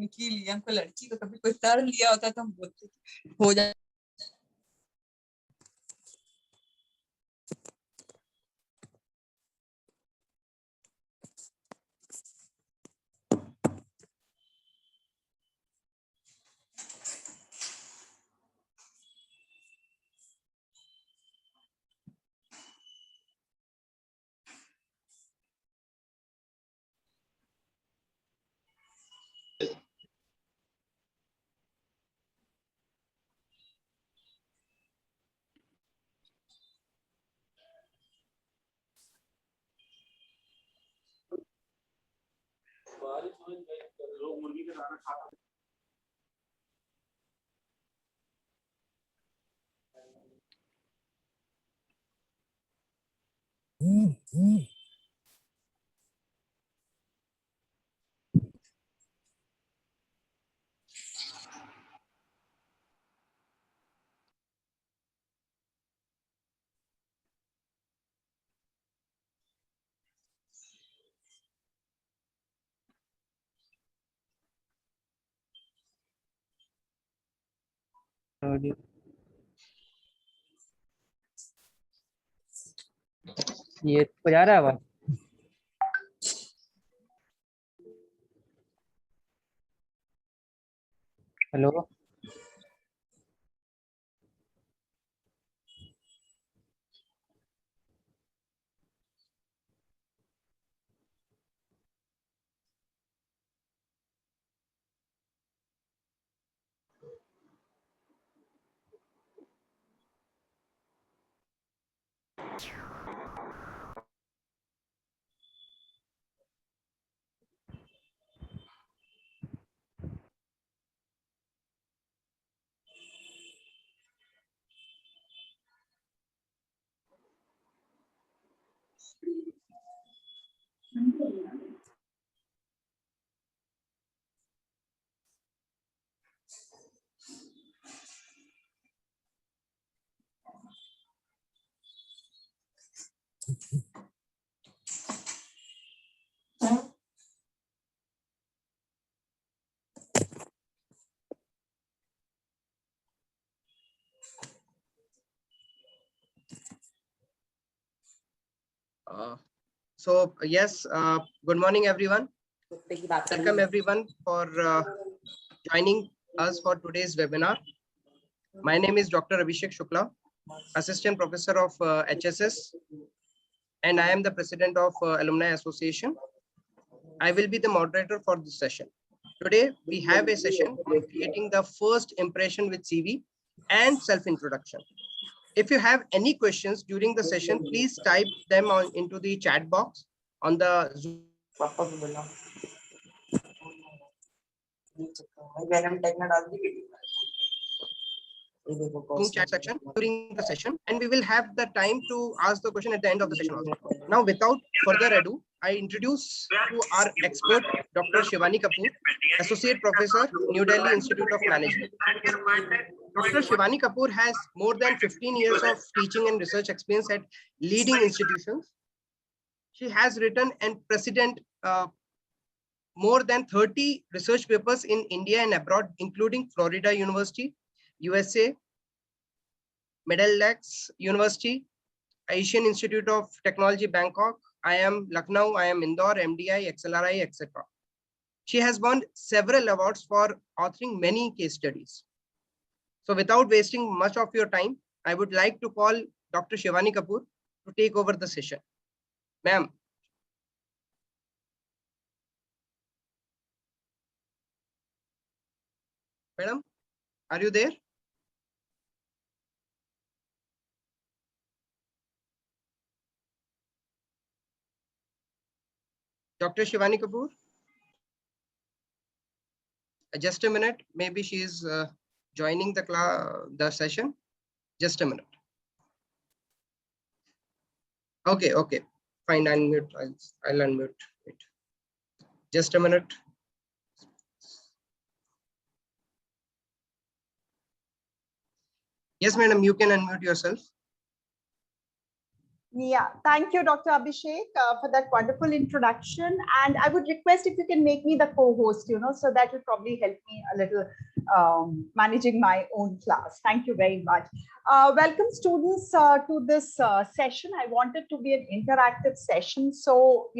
लड़की लिया, हमको लड़की को कभी कोई सर लिया होता तो हम बोलते हो जाए। लोग मुर्गी का दाना खाता है। ये तो जा रहा है आवाज। Hello, Good morning, everyone. Welcome everyone for joining us for today's webinar. My name is Dr. Abhishek Shukla, Assistant Professor of HSS, and I am the President of Alumni Association. I will be the moderator for this session. Today, we have a session on creating the first impression with CV and self-introduction. If you have any questions during the session, please type them into the chat box on the Zoom chat section during the session, and we will have the time to ask the question at the end of the session also. Now, without further ado, I introduce to our expert, Dr. Shivani Kapoor, Associate Professor, New Delhi Institute of Management. Dr. Shivani Kapoor has more than 15 years of teaching and research experience at leading institutions. She has written and presented more than 30 research papers in India and abroad, including Florida University, USA, Middlesex University, Asian Institute of Technology, Bangkok, IIM Lucknow, IIM Indore, MDI, XLRI, etc. She has won several awards for authoring many case studies. So without wasting much of your time, I would like to call Dr. Shivani Kapoor to take over the session. Ma'am. Madam, are you there? Dr. Shivani Kapoor? Just a minute, maybe she is joining the session. Just a minute. Okay, fine, unmute. I'll unmute it. Just a minute. Yes, madam, you can unmute yourself. Yeah, thank you, Dr. Abhishek, for that wonderful introduction. And I would request if you can make me the co-host, so that will probably help me a little managing my own class. Thank you very much. Welcome, students, to this session. I wanted to be an interactive session. So,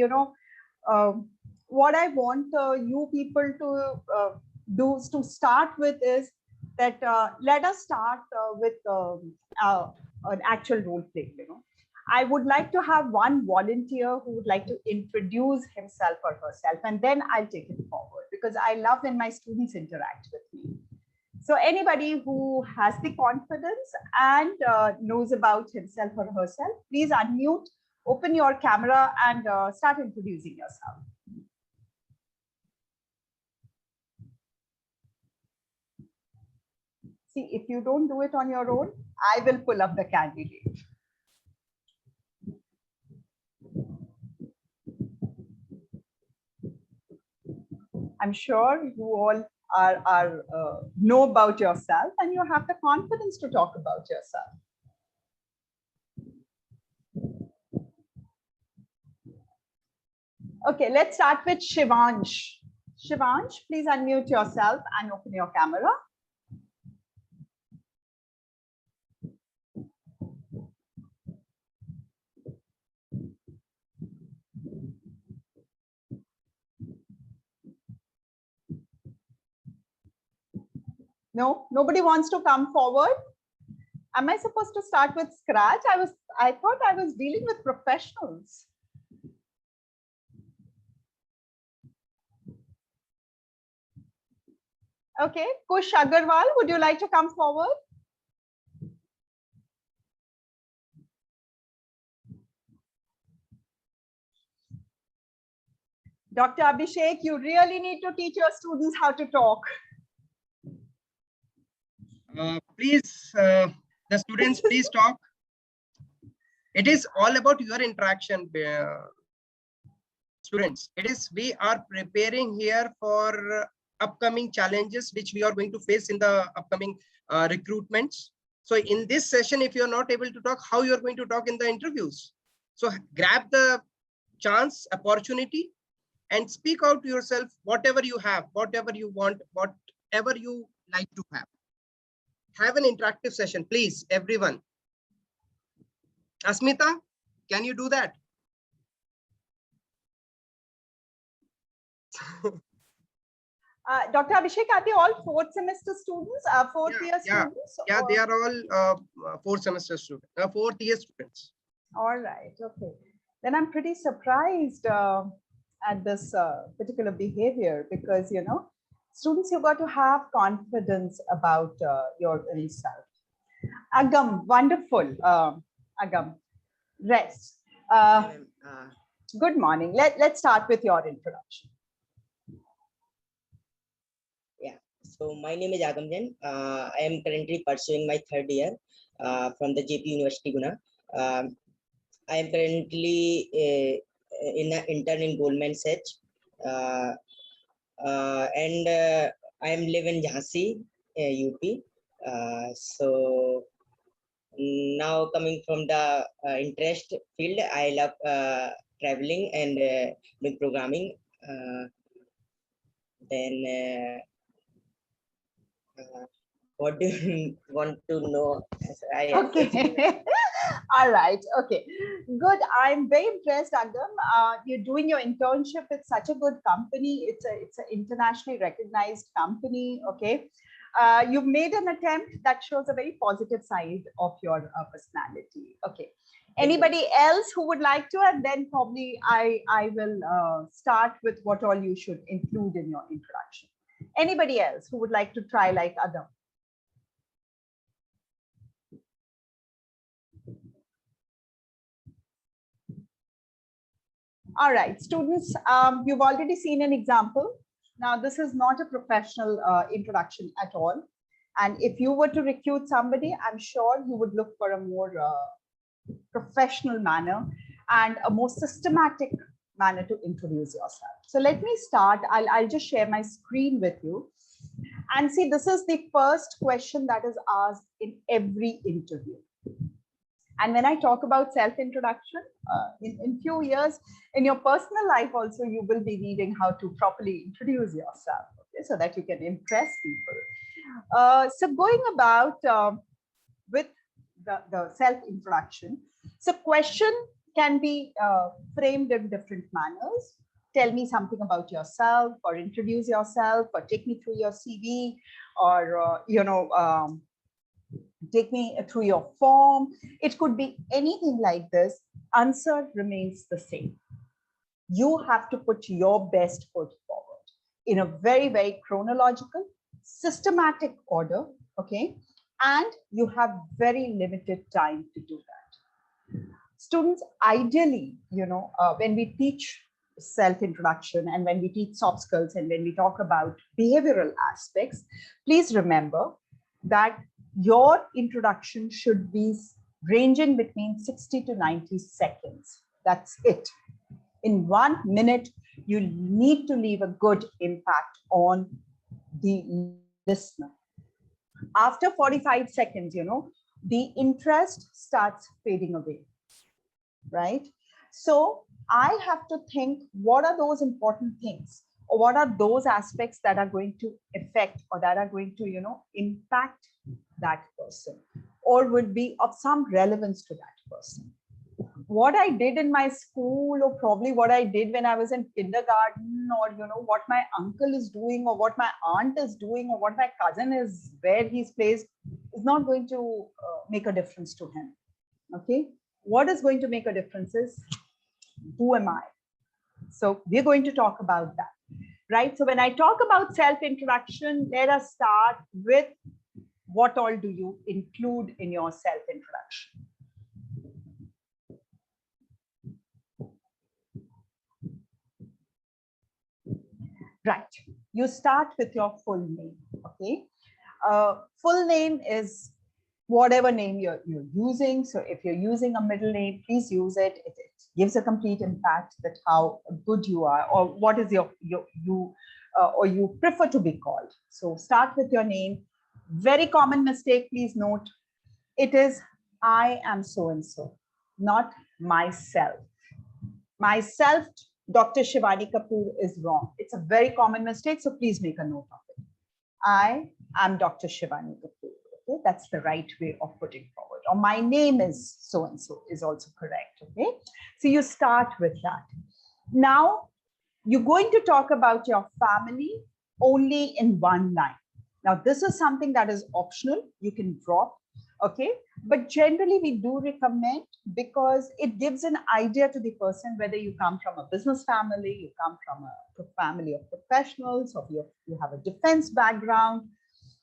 what I want you people to do to start with is that let us start with an actual role play, I would like to have one volunteer who would like to introduce himself or herself, and then I'll take it forward because I love when my students interact with me. So anybody who has the confidence and knows about himself or herself, please unmute, open your camera and start introducing yourself. See, if you don't do it on your own, I will pull up the candidate. I'm sure you all know about yourself and you have the confidence to talk about yourself. Okay, let's start with Shivansh. Shivansh, please unmute yourself and open your camera. No, nobody wants to come forward. Am I supposed to start with scratch? I thought I was dealing with professionals. Okay, Kush Agarwal, would you like to come forward? Dr. Abhishek, you really need to teach your students how to talk. Please, the students, please talk. It is all about your interaction, students. We are preparing here for upcoming challenges which we are going to face in the upcoming recruitments. So in this session, if you're not able to talk, how you're going to talk in the interviews? So grab the chance, opportunity, and speak out to yourself, whatever you have, whatever you want, whatever you like to have. Have an interactive session, please, everyone. Asmita, can you do that? Dr. Abhishek, are they all fourth semester students, fourth year students? Yeah, they are all fourth semester students, fourth year students. All right, okay. Then I'm pretty surprised at this particular behavior because, students, you've got to have confidence about your own self. Agam, wonderful. Agam, rest. Good morning. Let's start with your introduction. Yeah, so my name is Agam Jain. I am currently pursuing my third year from the JP University, Guna. I am currently in an intern in Goldman Sachs. And I am living in Jhansi, UP. So now coming from the interest field, I love traveling and doing programming. What do you want to know? Okay. All right. Okay. Good. I'm very impressed, Agam. You're doing your internship with such a good company. It's an internationally recognized company. Okay. You've made an attempt that shows a very positive side of your personality. Okay. Anybody else who would like to, and then probably I will start with what all you should include in your introduction. Anybody else who would like to try like Agam? All right, students, you've already seen an example. Now, this is not a professional introduction at all. And if you were to recruit somebody, I'm sure you would look for a more professional manner and a more systematic manner to introduce yourself. So let me start. I'll just share my screen with you. And see, this is the first question that is asked in every interview. And when I talk about self-introduction, in few years, in your personal life also, you will be needing how to properly introduce yourself, okay, so that you can impress people. So going about with the self-introduction, so question can be framed in different manners. Tell me something about yourself, or introduce yourself, or take me through your CV, or take me through your form. It could be anything like this. Answer remains the same. You have to put your best foot forward in a very, very chronological, systematic order, okay? And you have very limited time to do that. Students, ideally, when we teach self-introduction and when we teach soft skills and when we talk about behavioral aspects, please remember that your introduction should be ranging between 60 to 90 seconds. That's it. In 1 minute, you need to leave a good impact on the listener. After 45 seconds, the interest starts fading away, right? So I have to think, what are those important things, or what are those aspects that are going to affect or that are going to, impact that person, or would be of some relevance to that person. What I did in my school, or probably what I did when I was in kindergarten, or what my uncle is doing, or what my aunt is doing, or what my cousin is, where he's placed, is not going to make a difference to him. Okay, what is going to make a difference is, who am I? So we're going to talk about that, right? So when I talk about self-introduction, let us start with, what all do you include in your self-introduction? Right, you start with your full name, okay? Full name is whatever name you're using. So if you're using a middle name, please use it. It gives a complete impact that how good you are, or what is or you prefer to be called. So start with your name. Very common mistake, please note, it is I am so-and-so, not myself. Myself, Dr. Shivani Kapoor, is wrong. It's a very common mistake, so please make a note of it. I am Dr. Shivani Kapoor. Okay, that's the right way of putting forward. Or my name is so-and-so is also correct. Okay, so you start with that. Now, you're going to talk about your family only in one line. Now, this is something that is optional. You can drop. Okay, but generally we do recommend, because it gives an idea to the person whether you come from a business family, you come from a family of professionals, or you have a defense background.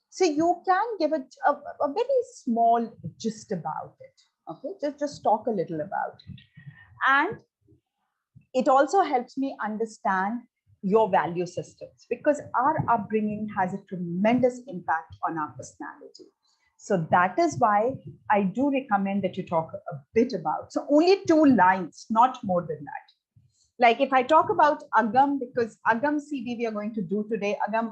So you can give it a very small gist about it. Okay, just talk a little about it. And it also helps me understand your value systems, because our upbringing has a tremendous impact on our personality. So that is why I do recommend that you talk a bit about. So only 2 lines, not more than that. Like if I talk about Agam, because Agam CV we are going to do today. Agam,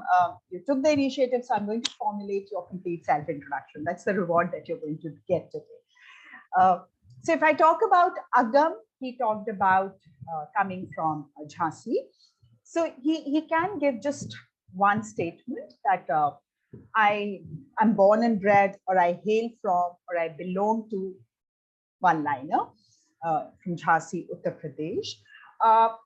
you took the initiative, so I'm going to formulate your complete self-introduction. That's the reward that you're going to get today. So if I talk about Agam, he talked about coming from Jhansi. So he can give just one statement that I am born and bred, or I hail from, or I belong to, one-liner from Jhansi, Uttar Pradesh.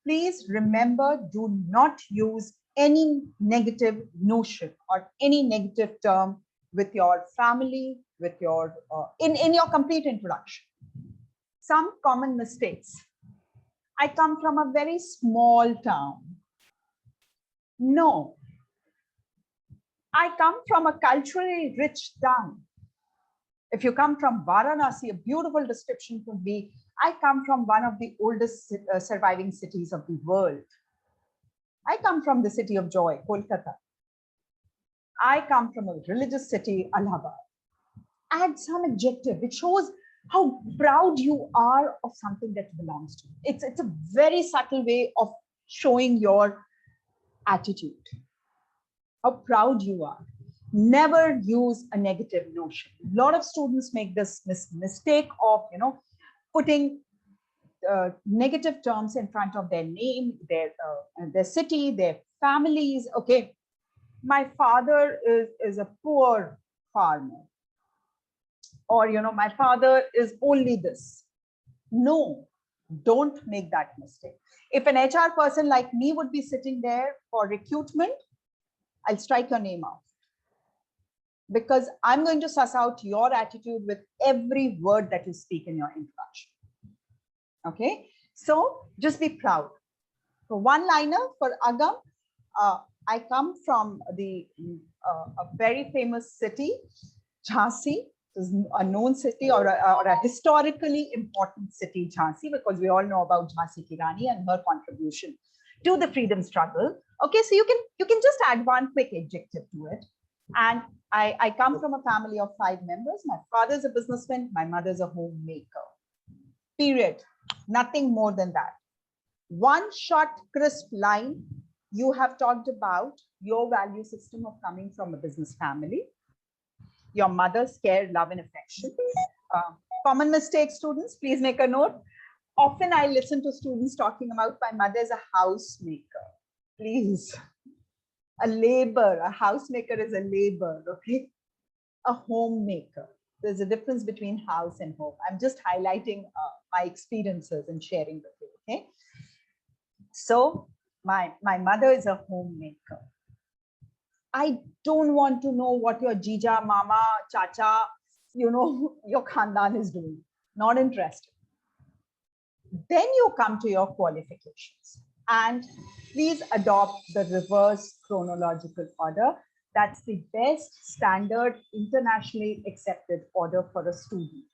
Please remember, do not use any negative notion or any negative term with your family, with your in your complete introduction. Some common mistakes. I come from a very small town. No, I come from a culturally rich town. If you come from Varanasi, a beautiful description could be, I come from one of the oldest surviving cities of the world. I come from the city of joy, Kolkata. I come from a religious city, Allahabad. Add some adjective which shows how proud you are of something that belongs to you. It's a very subtle way of showing your attitude, how proud you are. Never use a negative notion. A lot of students make this mistake of, putting negative terms in front of their name, their city, their families. Okay, my father is a poor farmer, or my father is only this. No, don't make that mistake. If an HR person like me would be sitting there for recruitment, I'll strike your name out, because I'm going to suss out your attitude with every word that you speak in your introduction. Okay, so just be proud. So one liner for Agam. I come from a very famous city, Jhansi. Is a known city, or a historically important city, Jhansi, because we all know about Jhansi Ki Rani and her contribution to the freedom struggle. Okay, so you can just add one quick adjective to it. And I come from a family of 5 members. My father is a businessman, my mother is a homemaker. Period. Nothing more than that. One short, crisp line. You have talked about your value system of coming from a business family. Your mother's care, love, and affection. Common mistake, students, please make a note. Often I listen to students talking about my mother is a housemaker. Please. A labor, a housemaker is a labor, okay? A homemaker. There's a difference between house and home. I'm just highlighting my experiences and sharing with you, okay? So my mother is a homemaker. I don't want to know what your jija, mama, chacha, your khandan is doing. Not interested. Then you come to your qualifications, and please adopt the reverse chronological order. That's the best standard internationally accepted order for a student.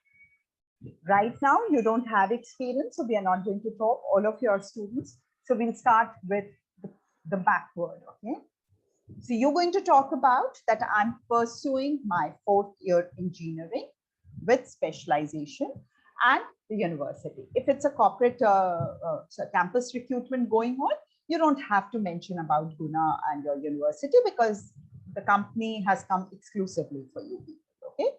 Right now, you don't have experience, so we are not going to talk all of your students. So we'll start with the backward, okay? So you're going to talk about that I'm pursuing my 4th year engineering with specialization and the university. If it's a corporate campus recruitment going on, you don't have to mention about Guna and your university, because the company has come exclusively for you, okay?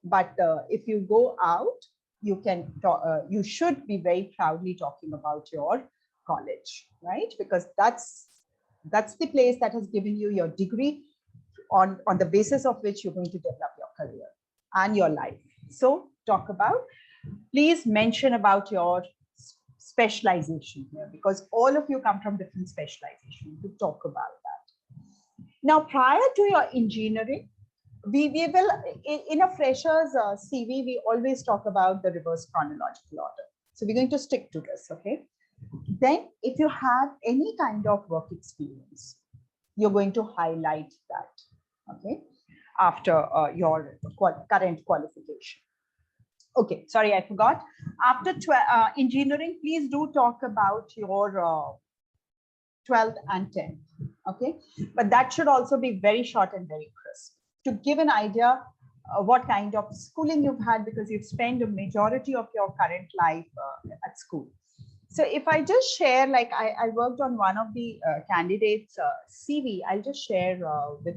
But if you go out, you can talk, you should be very proudly talking about your college, right? Because that's the place that has given you your degree, on the basis of which you're going to develop your career and your life. So talk about, please mention about your specialization here, because all of you come from different specialization. To talk about that. Now, prior to your engineering, we will, in a fresher's CV, we always talk about the reverse chronological order. So we're going to stick to this, okay? Then if you have any kind of work experience, you're going to highlight that, okay, after your current qualification. Okay, sorry, I forgot. After engineering, please do talk about your 12th and 10th, okay? But that should also be very short and very crisp, to give an idea what kind of schooling you've had, because you've spent a majority of your current life at school. So if I just share, like I worked on one of the candidates' CV, I'll just share with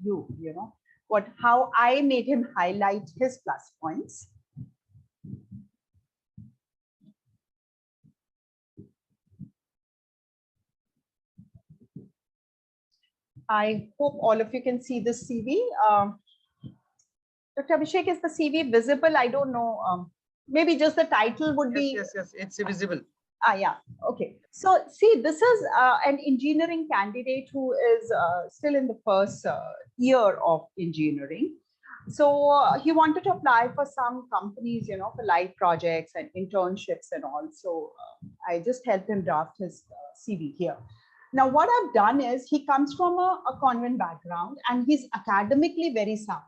you, how I made him highlight his plus points. I hope all of you can see this CV. Dr. Abhishek, is the CV visible? I don't know. Maybe just the title would be. Yes, it's visible. Yeah, okay. So see, this is an engineering candidate who is still in the first year of engineering. So he wanted to apply for some companies, for live projects and internships and all. So I just helped him draft his CV here. Now, what I've done is, he comes from a convent background and he's academically very sound.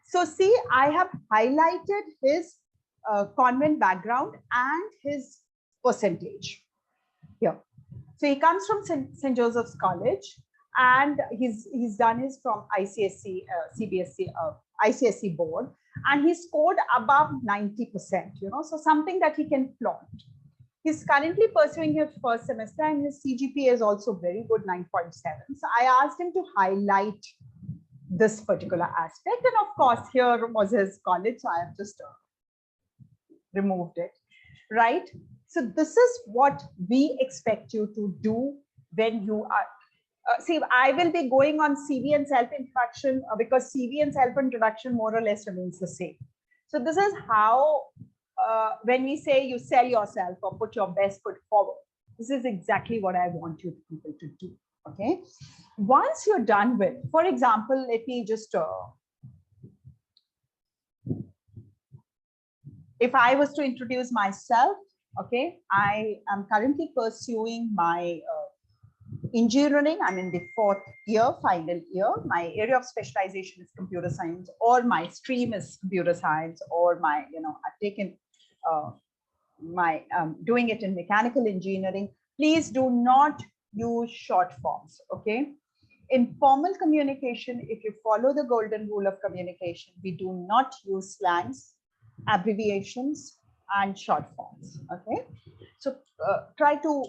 So see, I have highlighted his convent background and his percentage here. So he comes from St. Joseph's College, and he's done his from ICSE, CBSE, ICSE board, and he scored above 90%, so something that he can flaunt. He's currently pursuing his first semester, and his CGPA is also very good, 9.7. So I asked him to highlight this particular aspect. And of course, here was his college, so I have just removed it, right? So this is what we expect you to do when you are, see, I will be going on CV and self-introduction because CV and self-introduction more or less remains the same. So this is how, when we say you sell yourself or put your best foot forward, this is exactly what I want you people to do, okay? Once you're done with, for example, let me just, if I was to introduce myself, okay, I am currently pursuing my engineering. I'm in the 4th year, final year. My area of specialization is computer science, or my stream is computer science, or my, I've taken doing it in mechanical engineering. Please do not use short forms, okay? In formal communication, if you follow the golden rule of communication, we do not use slangs, abbreviations, and short forms, okay? So try to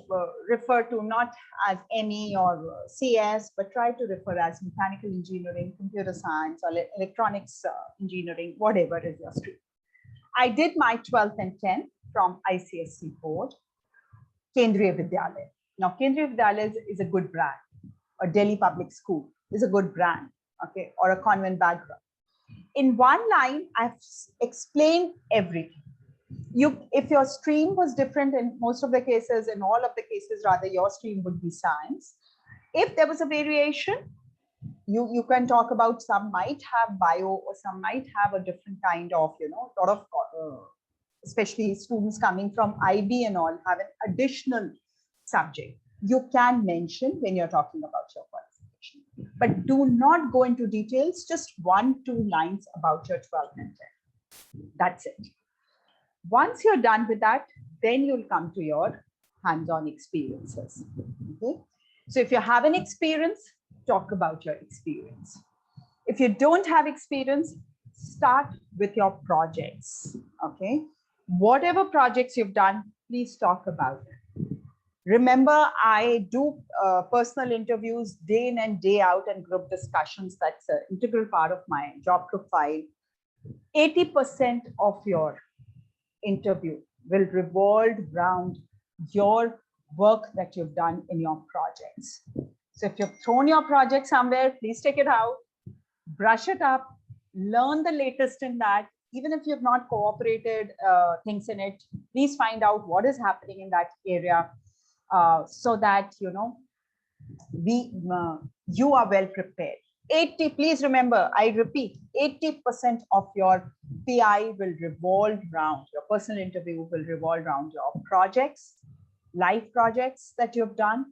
refer to not as ME or CS, but try to refer as mechanical engineering, computer science, or electronics engineering, whatever is your stream. I did my 12th and 10th from ICSC board, Kendriya Vidyalaya. Now, Kendriya Vidyalaya is a good brand. A Delhi public school is a good brand, okay, or a convent background. In one line, I've explained everything. If your stream was different in most of the cases, in all of the cases, rather, your stream would be science. If there was a variation, you can talk about, some might have bio, or some might have a different kind of, sort of, especially students coming from IB and all, have an additional subject. You can mention when you're talking about your qualification, but do not go into details, just 1-2 lines about your 12th and 10th. That's it. Once you're done with that, then you'll come to your hands-on experiences. Okay? So if you have an experience, talk about your experience. If you don't have experience, start with your projects. Okay? Whatever projects you've done, please talk about it. Remember, I do personal interviews day in and day out, and group discussions. That's an integral part of my job profile. 80% of your interview will revolve around your work that you've done in your projects. So if you've thrown your project somewhere, please take it out, brush it up, learn the latest in that. Even if you've not cooperated things in it, please find out what is happening in that area, so that you are well prepared. Please remember, I repeat, 80% of your PI will revolve around, your personal interview will revolve around your projects, life projects that you've done,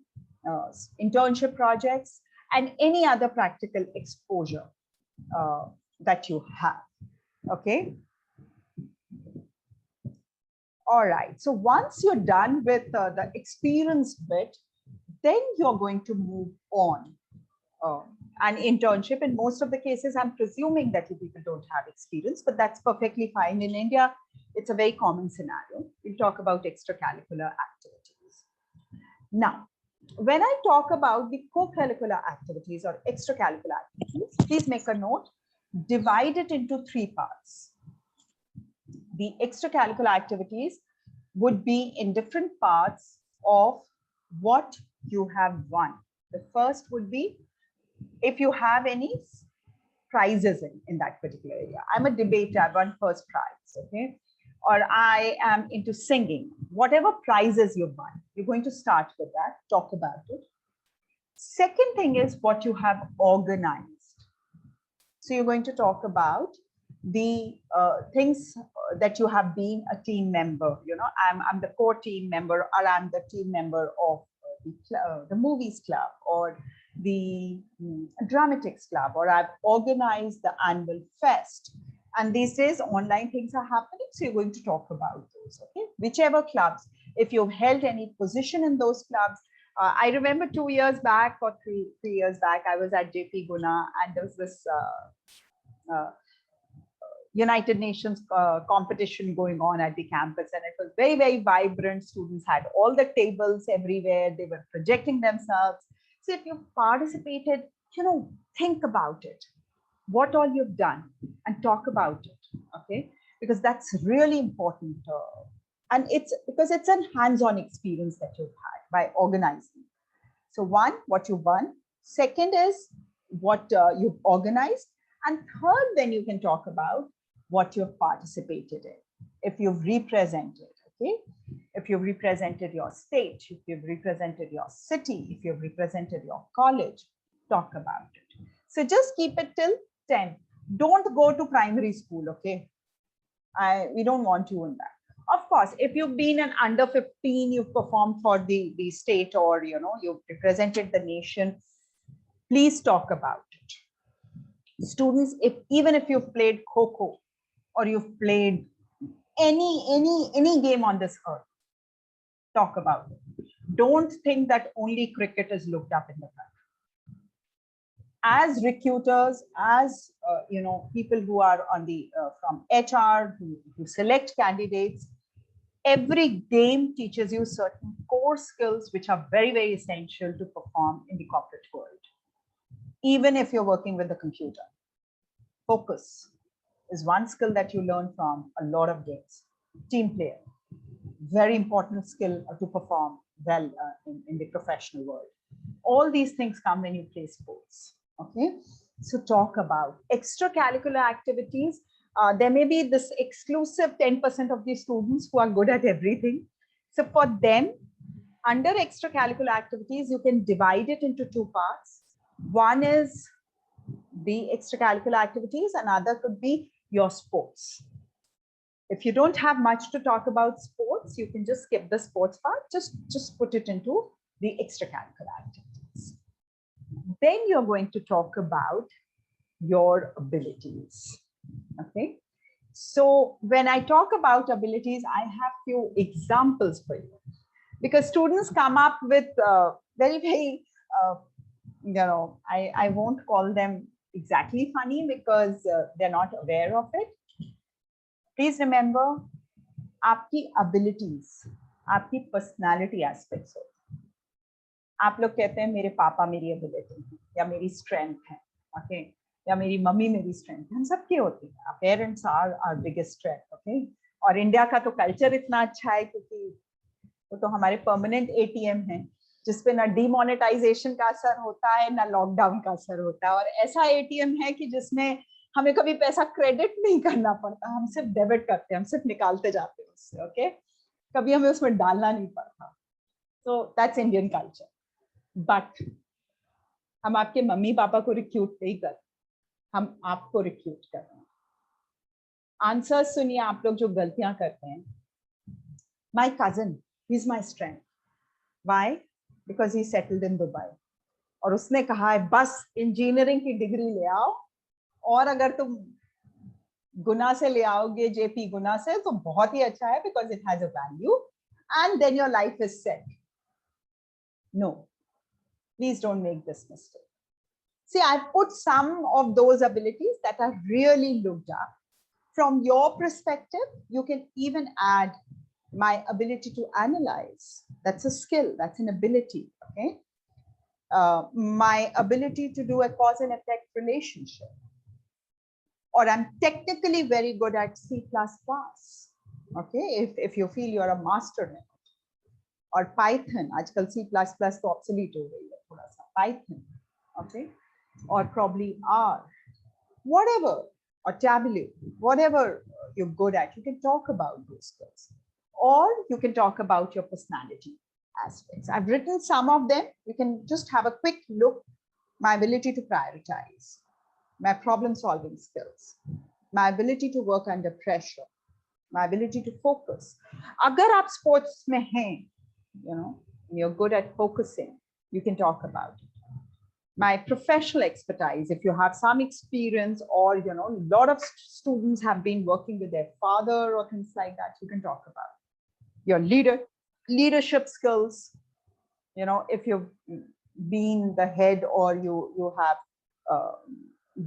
internship projects, and any other practical exposure that you have. Okay. All right. So once you're done with the experience bit, then you're going to move on. An internship, in most of the cases, I'm presuming that you people don't have experience, but that's perfectly fine. In India, it's a very common scenario. We'll talk about extracurricular activities. Now, when I talk about the co-curricular activities or extracurricular activities, please make a note, divide it into 3 parts. The extracurricular activities would be in different parts of what you have won. The first would be if you have any prizes in that particular area. I'm a debater, I won first prize, okay? Or I am into singing. Whatever prizes you've won, you're going to start with that, talk about it. Second thing is what you have organized. So you're going to talk about the things that you have been a team member. I'm the core team member, or I'm the team member of the movies club, or the dramatics club, or I've organized the annual fest. And these days online things are happening, so you're going to talk about those. Okay, whichever clubs, if you've held any position in those clubs. I remember 2 years back or three years back, I was at JP Guna, and there was this United Nations competition going on at the campus, and it was very, very vibrant. Students had all the tables everywhere. They were projecting themselves. So if you participated, think about it. what all you've done and talk about it, okay? Because that's really important. And it's because it's a hands-on experience that you've had by organizing. So one, what you've won. Second is what you've organized. And third, then you can talk about what you've participated in. If you've represented, okay? If you've represented your state, if you've represented your city, if you've represented your college, talk about it. So just keep it till 10. Don't go to primary school, okay? We don't want you in that. Of course, if you've been an under 15, you've performed for the state, or you've represented the nation, please talk about it. Students, even if you've played Kho-Kho or you've played any game on this earth, talk about it. Don't think that only cricket is looked up in the country. As recruiters, as people who are on the from HR who select candidates, every game teaches you certain core skills which are very, very essential to perform in the corporate world. Even if you're working with the computer, focus is one skill that you learn from a lot of games. Team player, very important skill to perform well in the professional world. All these things come when you play sports. Okay, so talk about extracurricular activities. There may be this exclusive 10% of the students who are good at everything. So for them, under extracurricular activities, you can divide it into two parts. One is the extracurricular activities, another could be your sports. If you don't have much to talk about sports, you can just skip the sports part, just put it into the extracurricular activities. Then you're going to talk about your abilities. Okay, so when I talk about abilities, I have few examples for you, because students come up with very I won't call them exactly funny because they're not aware of it. Please remember, आपकी abilities, आपकी personality aspects होती हैं. आप लोग कहते हैं मेरे पापा मेरी ability है, या मेरी strength है, okay? या मेरी मम्मी मेरी strength है. हम सबकी होती है. Our parents are our biggest strength, okay? और इंडिया का तो कल्चर इतना अच्छा है क्योंकि वो तो हमारे परमानेंट ATM है, जिसपे ना डिमोनेटाइजेशन का असर होता है ना लॉकडाउन का असर होता है, और ऐसा ATM है कि जिसमें हमें कभी पैसा क्रेडिट नहीं करना पड़ता, हम सिर्फ डेबिट करते हैं, हम सिर्फ निकालते जाते हैं उससे, ओके? कभी हमें उसमें डालना नहीं पड़ता. So that's Indian culture. But हम आपके मम्मी पापा को रिक्रूट नहीं कर, हम आपको रिक्रूट कर रहे हैं. आंसर सुनिए आप लोग जो गलतियां करते हैं. My cousin, he is my strength. Why? Because he settled in Dubai, और उसने कहा है बस इंजीनियरिंग की डिग्री ले आओ, और अगर तुम गुना से ले आओगे, जेपी गुना से, तो बहुत ही अच्छा है, because it has a value, and then your life is set. No, please don't make this mistake. See, I put some of those abilities that are really looked up. From your perspective, you can even add my ability to analyze. That's a skill, that's an ability, okay? My ability to do a cause and effect relationship. Or I'm technically very good at C++, okay? If you feel you're a master in it. Or Python, आजकल C++ तो obsolete हो गई है थोड़ा सा. Python, okay? Or probably R, whatever, or Tableau, whatever you're good at, you can talk about those skills. Or you can talk about your personality aspects. I've written some of them. You can just have a quick look. My ability to prioritize, my problem solving skills, my ability to work under pressure, my ability to focus. Agar aap sports mein hain, you're good at focusing, you can talk about it. My professional expertise, if you have some experience, or a lot of students have been working with their father or things like that, you can talk about your leadership skills. If you've been the head, or you have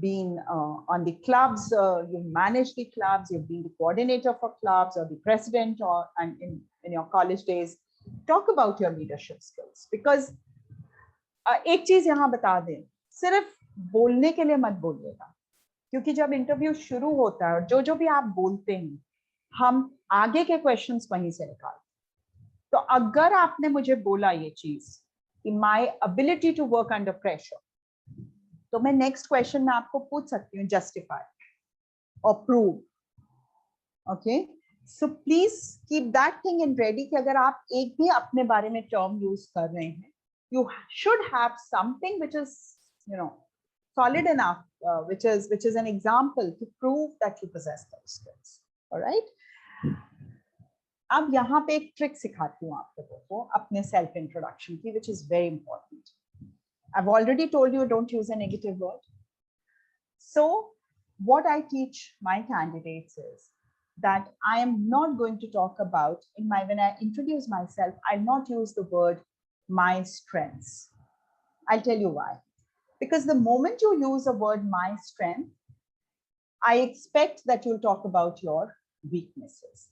been on the clubs, you've managed the clubs, you've been the coordinator for clubs, or the president, or and in your college days, talk about your leadership skills. Because एक चीज यहाँ बता दें, सिर्फ बोलने के लिए मत बोलिएगा. क्योंकि जब इंटरव्यू शुरू होता है और जो भी आप बोलते हैं हम आगे के क्वेश्चंस वहीं से निकालते। तो अगर आपने मुझे बोला ये चीज कि my ability to work under pressure, तो मैं नेक्स्ट क्वेश्चन में आपको पूछ सकती हूँ जस्टिफाई और prove. Okay, so please keep that thing in ready कि अगर आप एक भी अपने बारे में टर्म यूज कर रहे हैं, you should have something which is solid enough, which is an example to prove that you possess those skills. All right. अब यहाँ पे एक ट्रिक सिखाती हूँ आप लोगों को अपने सेल्फ इंट्रोडक्शन की, which is very important. I've already told you don't use a negative word. So what I teach my candidates is that I am not going to talk about when I introduce myself, I'll not use the word my strengths. I'll tell you why. Because the moment you use a word my strength, I expect that you'll talk about your weaknesses.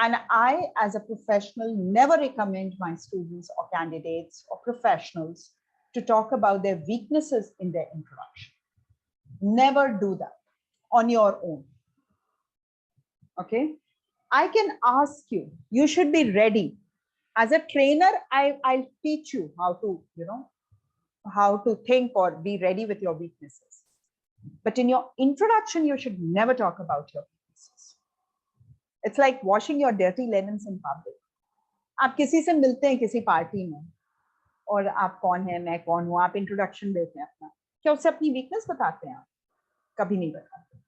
And I, as a professional, never recommend my students or candidates or professionals to talk about their weaknesses in their introduction. Never do that on your own. Okay? I can ask you, you should be ready. As a trainer, I'll teach you how to, how to think or be ready with your weaknesses. But in your introduction, you should never talk about your weaknesses. It's like washing your dirty linens in public. आप किसी से मिलते हैं किसी party में और आप कौन है, मैं कौन हूँ, आप इंट्रोडक्शन देते हैं अपना, क्या उससे अपनी वीकनेस बताते हैं? आप कभी नहीं बताते.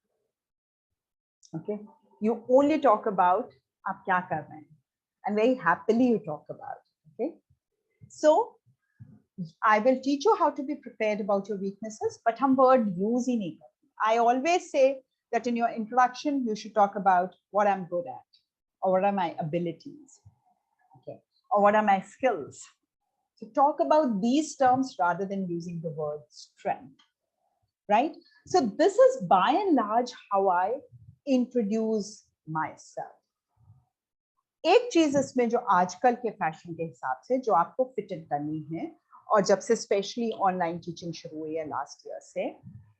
Okay, you only talk about आप क्या कर रहे हैं, and very happily you talk about. Okay, so I will teach you how to be prepared about your weaknesses, but हम word use ही नहीं करते. I always say that in your introduction, you should talk about what I'm good at, or what are my abilities, okay, or what are my skills. So talk about these terms rather than using the word strength, right? So this is by and large how I introduce myself. एक चीज इसमें जो आजकल के fashion के हिसाब से जो आपको फिट इन करनी है, और जब से स्पेशली ऑनलाइन टीचिंग शुरू हुई है लास्ट ईयर से,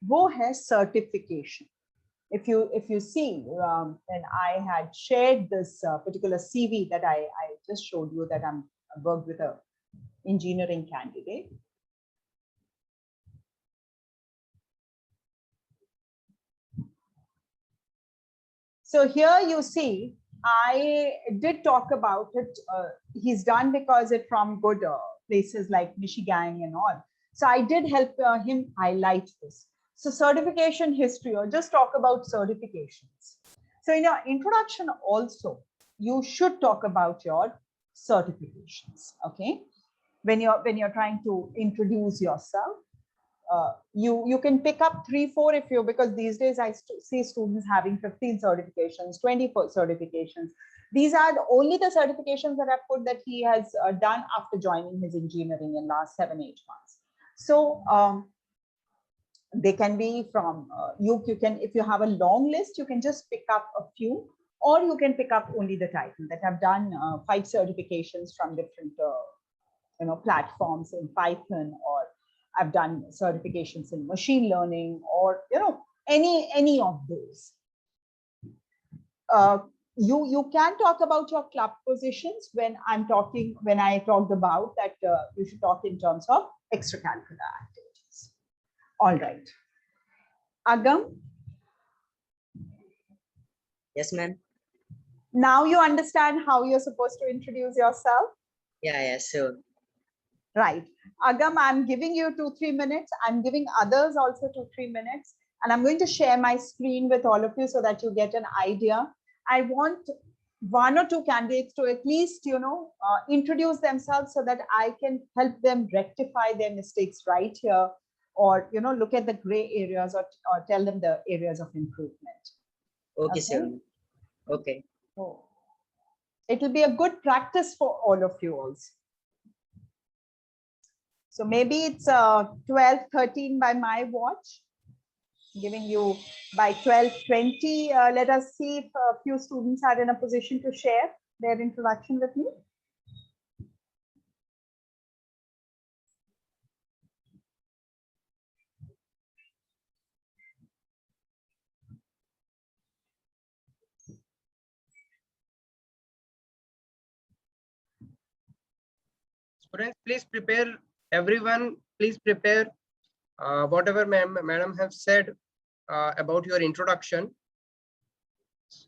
वो है certification. If you see, when I had shared this particular CV that I just showed you, that I worked with a engineering candidate. So here you see, I did talk about it. He's done because it's from good places like Michigan and all. So I did help him highlight this. So certification history, or just talk about certifications. So in your introduction also, you should talk about your certifications. Okay, when you're trying to introduce yourself, you can pick up 3-4 if you, because these days I see students having 15 certifications, 24 certifications. These are only the certifications that I've put that he has done after joining his engineering in last 7-8 months. So they can be from you can, if you have a long list, you can just pick up a few, or you can pick up only the title that I've done 5 certifications from different platforms in Python, or I've done certifications in machine learning, or any of those. You can talk about your club positions when I talked about that. You should talk in terms of extracurricular activities. All right, Agam. Yes, ma'am. Now you understand how you're supposed to introduce yourself? Yeah, sure. Right. Agam, I'm giving you 2-3 minutes. I'm giving others also 2-3 minutes. And I'm going to share my screen with all of you so that you get an idea. I want 1 or 2 candidates to at least, introduce themselves so that I can help them rectify their mistakes right here, or, look at the gray areas, or tell them the areas of improvement. Okay, sir. Okay. So it will be a good practice for all of you also. So maybe it's 12:13 by my watch, giving you by 12:20. Let us see if a few students are in a position to share their introduction with me. Students, please prepare. Everyone, please prepare whatever madam have said about your introduction,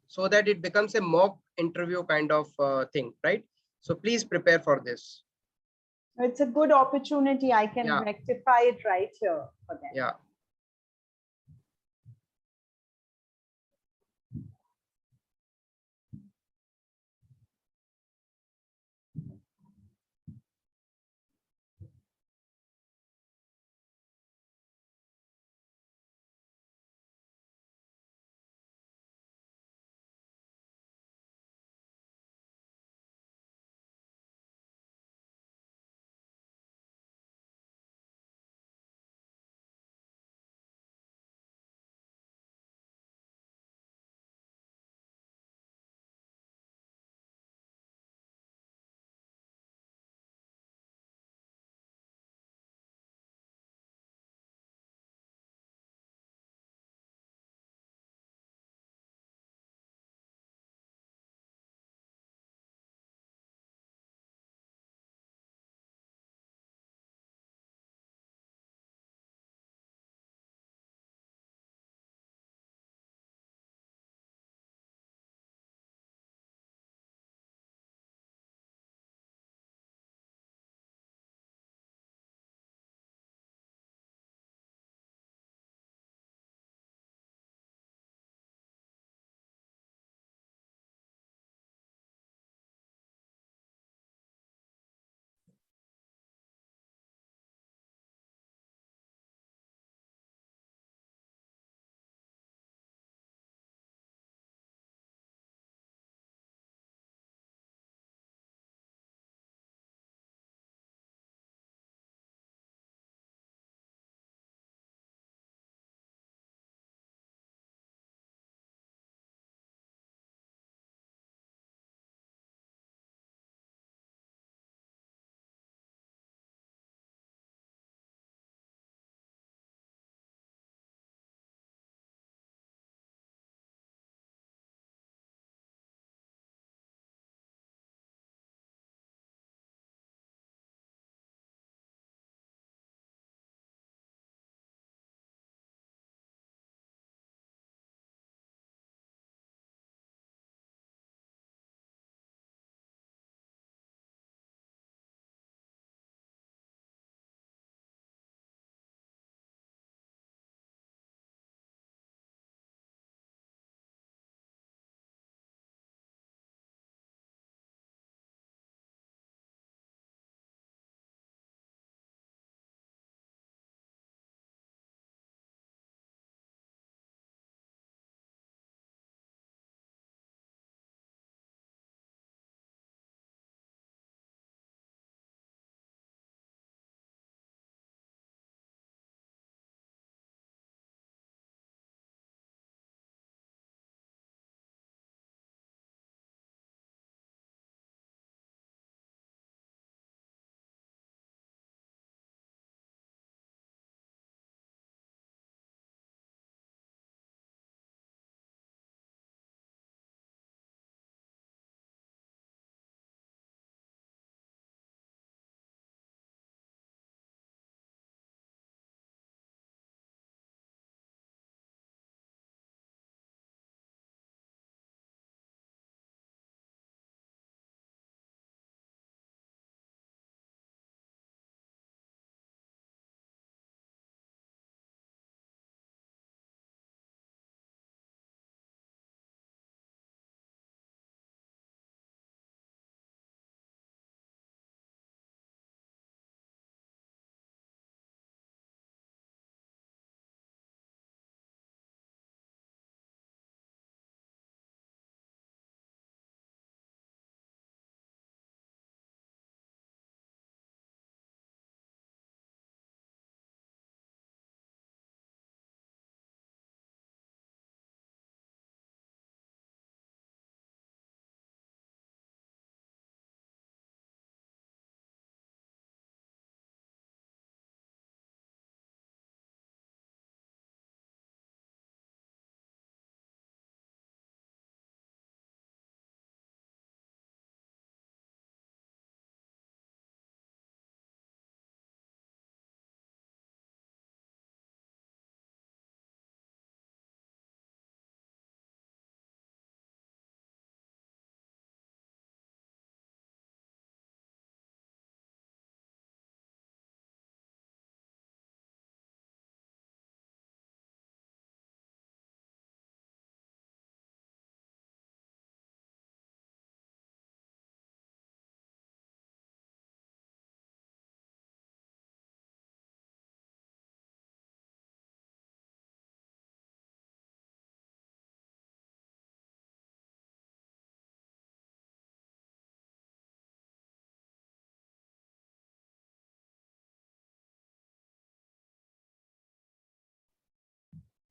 so that it becomes a mock interview kind of thing, right? So please prepare for this. It's a good opportunity. I can Yeah. rectify it right here for them. Yeah.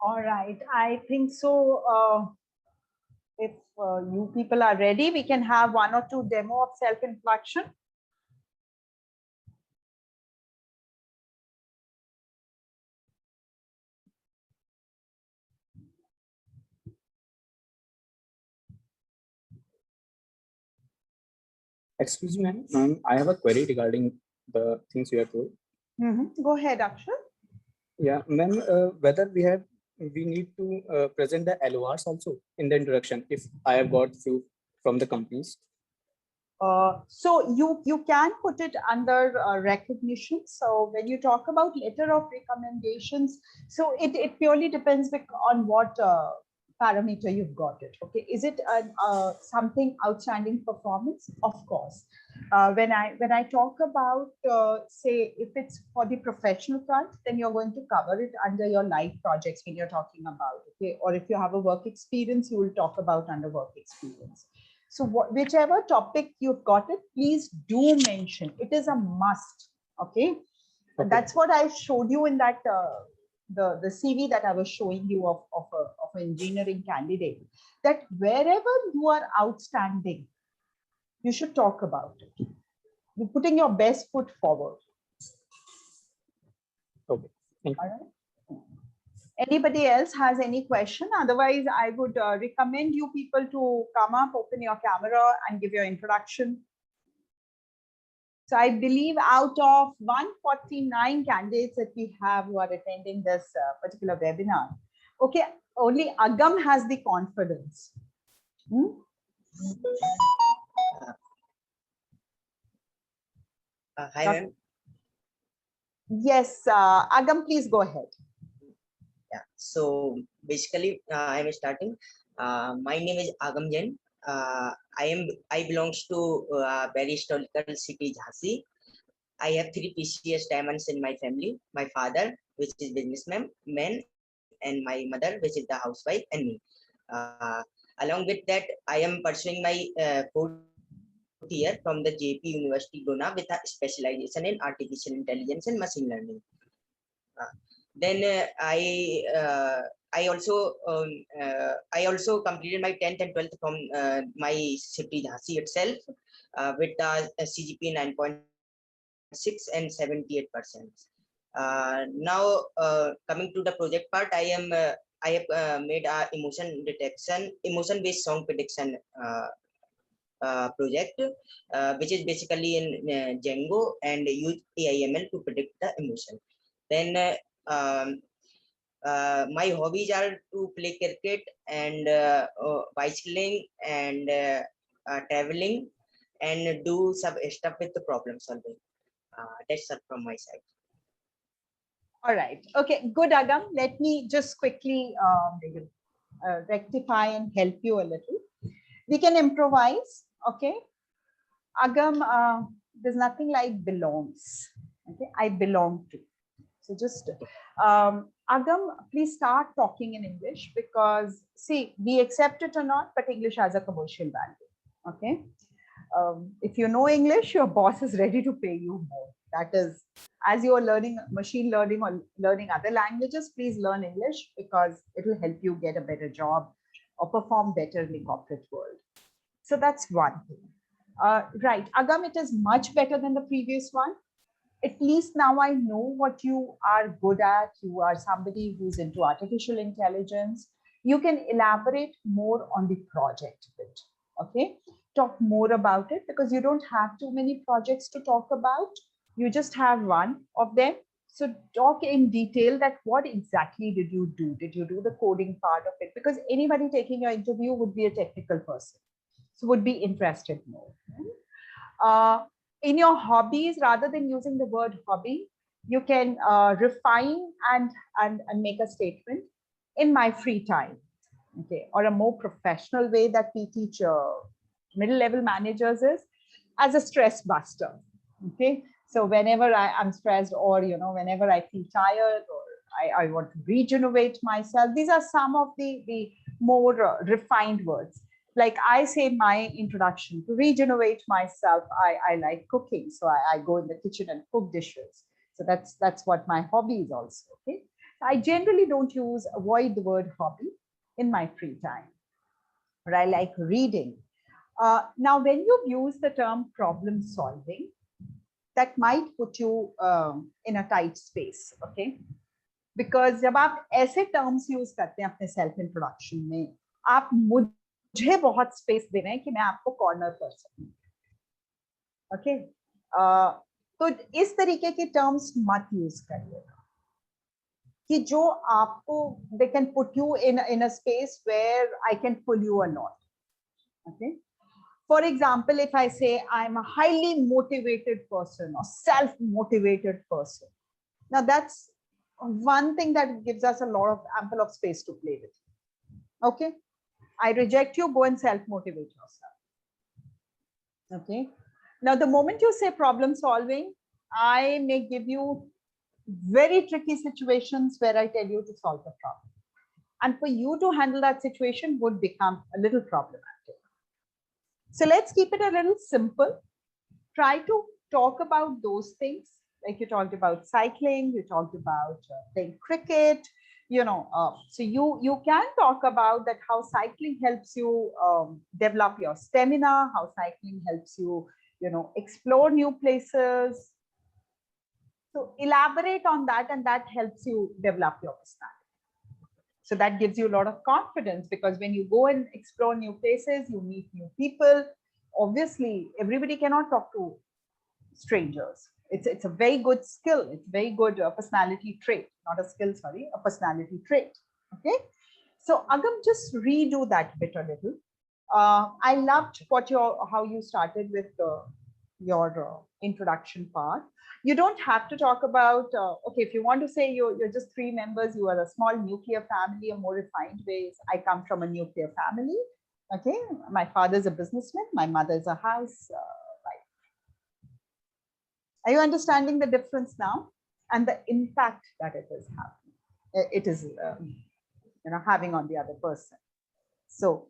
All right, I think so. If you people are ready, we can have one or two demo of self-introduction. Excuse me, ma'am. I have a query regarding the things you have told. Go ahead, Akshay. Yeah, ma'am. Whether we need to present the LORs also in the introduction if I have got few from the companies. So you can put it under recognition. So when you talk about letter of recommendations, so it purely depends on what parameter you've got it. Okay, is it something outstanding performance? Of course. When I talk about say if it's for the professional front, then you're going to cover it under your life projects when you're talking about. Okay, or if you have a work experience, you will talk about under work experience. So whichever topic you've got it, please do mention. It is a must. Okay. Okay. That's what I showed you in that the CV that I was showing you of an engineering candidate. That wherever you are outstanding, you should talk about it. You're putting your best foot forward. Okay. Thank you. All right. Anybody else has any question? Otherwise, I would recommend you people to come up, open your camera and give your introduction. So I believe out of 149 candidates that we have who are attending this particular webinar, okay, only Agam has the confidence. Hi, ma'am. Yes, Agam, please go ahead. Yeah. So basically, I am starting. My name is Agam Jain. I belongs to very historical city Jhansi. I have 3 precious diamonds in my family. My father, which is businessman, and my mother, which is the housewife, and me. Along with that, I am pursuing my 4th year from the JP University, Guna, with a specialization in artificial intelligence and machine learning. Then I also completed my 10th and 12th from my city Jhansi itself with a CGP 9.6 and 78%. Now coming to the project part, I have made a emotion-based song prediction project, which is basically in Django and use AIML to predict the emotion. Then my hobbies are to play cricket and bicycling and traveling and do some stuff with the problem solving. That's all from my side. All right. Okay, good, Agam. Let me just quickly rectify and help you a little. We can improvise. Okay. Agam, there's nothing like belongs. Okay, I belong to. So just Agam, please start talking in English because see, we accept it or not, but English has a commercial value. Okay. If you know English, your boss is ready to pay you more. That is, as you are learning machine learning or learning other languages, please learn English because it will help you get a better job or perform better in the corporate world. So that's one thing. Right, Agam, it is much better than the previous one. At least now I know what you are good at. You are somebody who's into artificial intelligence. You can elaborate more on the project bit. Okay, talk more about it because you don't have too many projects to talk about. You just have one of them. So talk in detail that what exactly did you do? Did you do the coding part of it? Because anybody taking your interview would be a technical person. So would be interested more. In your hobbies, rather than using the word hobby, you can refine and make a statement in my free time. Okay, or a more professional way that we teach middle level managers is as a stress buster. Okay, so whenever I'm stressed or whenever I feel tired or I want to regenerate myself, these are some of the more refined words. Like I say my introduction, to regenerate myself, I like cooking. So I go in the kitchen and cook dishes. So that's what my hobby is also. Okay. I generally don't avoid the word hobby in my free time, but I like reading. Now, when you use the term problem solving, that might put you in a tight space, okay? Because जब आप ऐसे terms use करते हैं अपने self introduction में, आप मुझे बहुत space दे रहे हैं कि मैं आपको corner कर सकूं, okay? तो इस तरीके के terms मत use करिएगा कि जो आपको they can put you in a space where I can pull you a lot, okay? For example, if I say I'm a highly motivated person or self-motivated person, now that's one thing that gives us a lot of ample of space to play with. Okay, I reject you, go and self-motivate yourself. Okay, now the moment you say problem solving, I may give you very tricky situations where I tell you to solve the problem. And for you to handle that situation would become a little problematic. So let's keep it a little simple. Try to talk about those things. Like you talked about cycling, you talked about playing cricket, you know, so you can talk about that, how cycling helps you develop your stamina, how cycling helps you, you know, explore new places. So elaborate on that, and that helps you develop your personality. So that gives you a lot of confidence, because when you go and explore new places, you meet new people. Obviously, everybody cannot talk to strangers. It's a very good skill. It's very good personality trait, not a skill, sorry, a personality trait. Okay. So Agam, just redo that bit a little. I loved how you started with your introduction part. You don't have to talk about, okay, if you want to say you're just 3 members, you are a small nuclear family, a more refined ways. I come from a nuclear family. Okay, my father is a businessman, my mother is a house wife. Are you understanding the difference now and the impact that it is having? It is, you know, having on the other person. So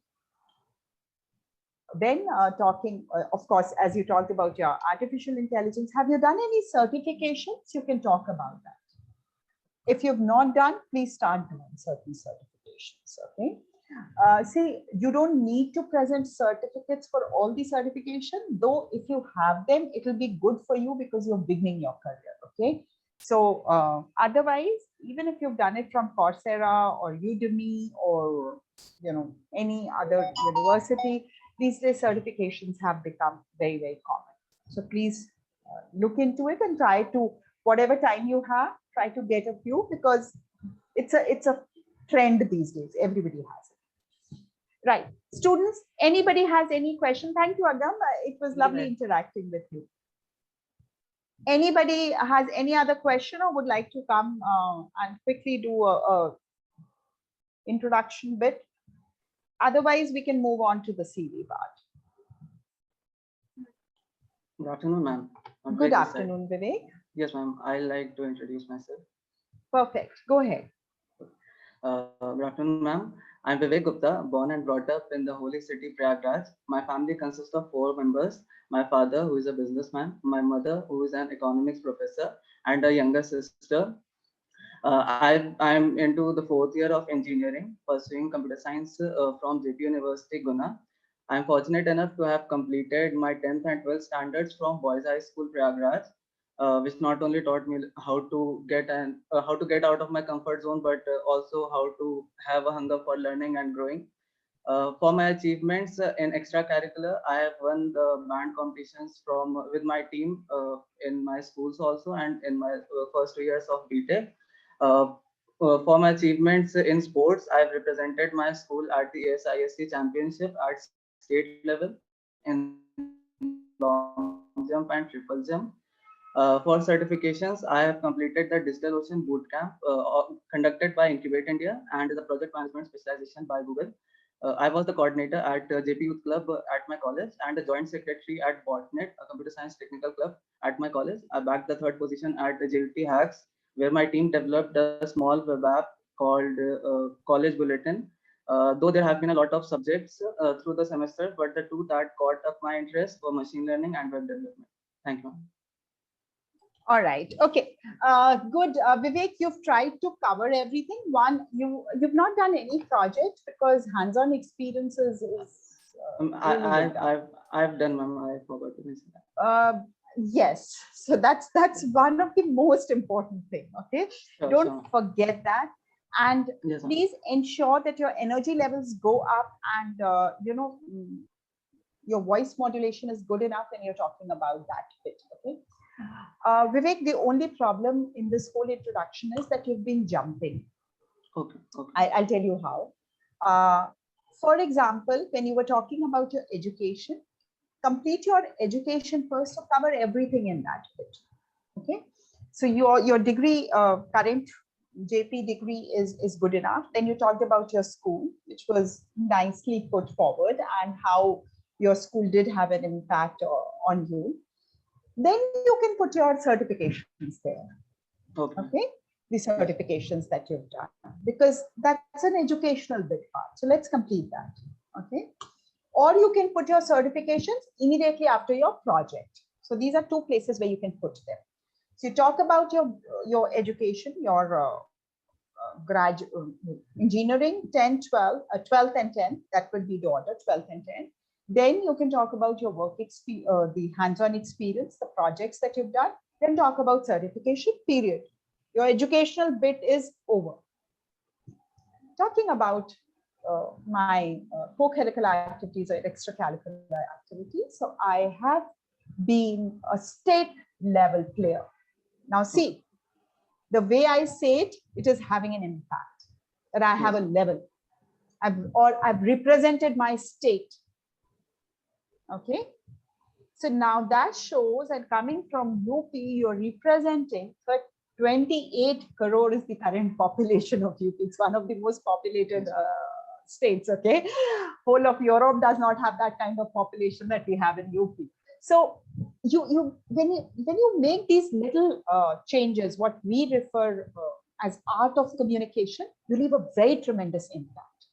then talking, of course, as you talked about your artificial intelligence, have you done any certifications? You can talk about that. If you've not done, please start doing certain certifications, okay? See, you don't need to present certificates for all the certification, though if you have them, it will be good for you because you're beginning your career, okay? So otherwise, even if you've done it from Coursera or Udemy or, you know, any other university, these days certifications have become very, very common. So please look into it and try to, whatever time you have, try to get a few, because it's a trend these days. Everybody has it. Right. Students, anybody has any question? Thank you, Agam. It was lovely interacting with you. Anybody has any other question or would like to come and quickly do a introduction bit? Otherwise, we can move on to the CV part. Good afternoon, ma'am. Good afternoon, Vivek. Yes, ma'am. I like to introduce myself. Perfect. Go ahead. Good afternoon, ma'am. I'm Vivek Gupta, born and brought up in the holy city, Prayagraj. My family consists of 4 members. My father, who is a businessman, my mother, who is an economics professor, and a younger sister. I'm into the 4th year of engineering, pursuing computer science from JP University, Guna. I'm fortunate enough to have completed my 10th and 12th standards from Boys High School, Prayagraj, which not only taught me how to get out of my comfort zone, but also how to have a hunger for learning and growing. For my achievements in extracurricular, I have won the band competitions with my team in my schools also, and in my first 2 years of BTech. For my achievements in sports, I've represented my school at the ASISC championship at state level in long jump and triple jump. For certifications, I have completed the Digital Ocean Bootcamp conducted by Incubate India and the Project Management Specialization by Google. I was the coordinator at JP Youth Club at my college and the joint secretary at Botnet, a computer science technical club at my college. I bagged the 3rd position at the JLT Hacks, where my team developed a small web app called College Bulletin. Though there have been a lot of subjects through the semester, but the 2 that caught up my interest were machine learning and web development. Thank you. All right. Okay. Good. Vivek, you've tried to cover everything. One, you've not done any project because hands-on experiences is. I've done, ma'am. I forgot to mention that. Yes. So that's one of the most important thing. Okay. Sure, Don't forget that. And yes, ma'am. please ensure that your energy levels go up and your voice modulation is good enough when you're talking about that bit. Okay. Vivek, the only problem in this whole introduction is that you've been jumping. Okay. I'll tell you how. For example, when you were talking about your education, complete your education first to cover everything in that bit. Okay. So your degree, current JP degree is good enough. Then you talked about your school, which was nicely put forward, and how your school did have an impact on you. Then you can put your certifications there. Okay. The certifications that you've done, because that's an educational bit part. So let's complete that. Okay. Or you can put your certifications immediately after your project. So these are two places where you can put them. So you talk about your education, your engineering, 10, 12, 12th and 10, that would be the order, 12th and 10. Then you can talk about your work experience, the hands-on experience, the projects that you've done, then talk about certification, period. Your educational bit is over. Talking about my co-curricular activities or extracurricular activities. So I have been a state level player. Now see, the way I say it, it is having an impact, that I have a level. I've represented my state. Okay. So now that shows, and coming from UP, you're representing, but 28 crore is the current population of UP. It's one of the most populated states. Okay. Whole of Europe does not have that kind of population that we have in UP. So when you make these little changes, what we refer as art of communication, you leave a very tremendous impact.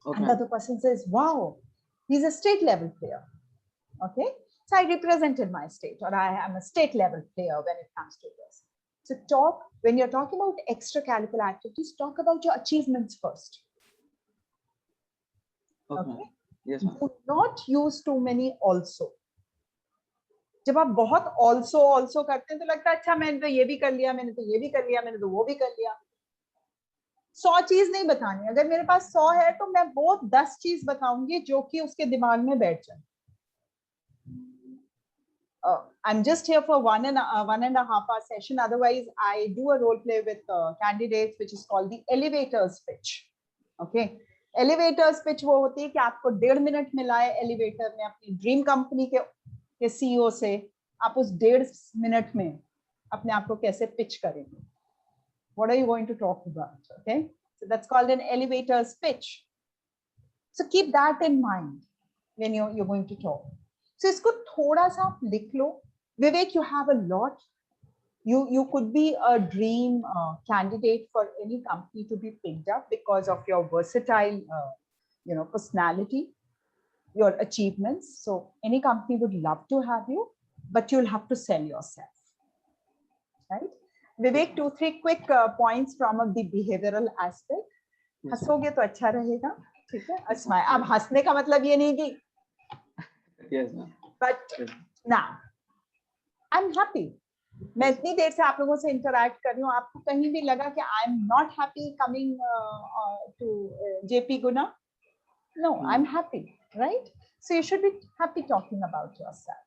Okay. And the other person says, wow, he's a state level player. Okay. So I represented my state, or I am a state level player when it comes to this. So when you're talking about extracurricular activities, talk about your achievements first. Okay. Yes, do not use too many also. जब आप बहुत also करते हैं तो लगता है अच्छा मैंने तो ये भी कर लिया, मैंने तो ये भी कर लिया, मैंने तो वो भी कर लिया. 100 चीज नहीं बतानी. अगर मेरे पास 100 है तो मैं वो 10 चीज बताऊंगी जो कि उसके दिमाग में बैठ जाए. I'm just here for one and a half hour session. Otherwise, I do a role play with candidates, which is called the elevators pitch. Okay. Elevators pitch वो होती है कि आपको 1.5 मिनट मिला है elevator में अपनी dream company के CEO से, आप उस 1.5 मिनट में अपने आप को कैसे pitch करेंगे. What are you going to talk about? Okay. So that's called an elevators pitch. So keep that in mind when you're going to talk. So इसको थोड़ा सा आप लिख लो. Vivek, you have a lot. You could be a dream candidate for any company to be picked up because of your versatile, personality, your achievements. So any company would love to have you, but you'll have to sell yourself, right? Vivek, 2-3 quick points from the behavioral aspect. हंसोगे तो अच्छा रहेगा, ठीक है? Smile. अब हंसने का मतलब ये नहीं कि. Yes, ma'am. But now, I'm happy. मैं इतनी देर से आप लोगों से इंटरैक्ट कर रही हूँ. आपको कहीं भी लगा कि I am not happy coming to JP Guna? No, I'm happy, right? So you should be happy talking about yourself.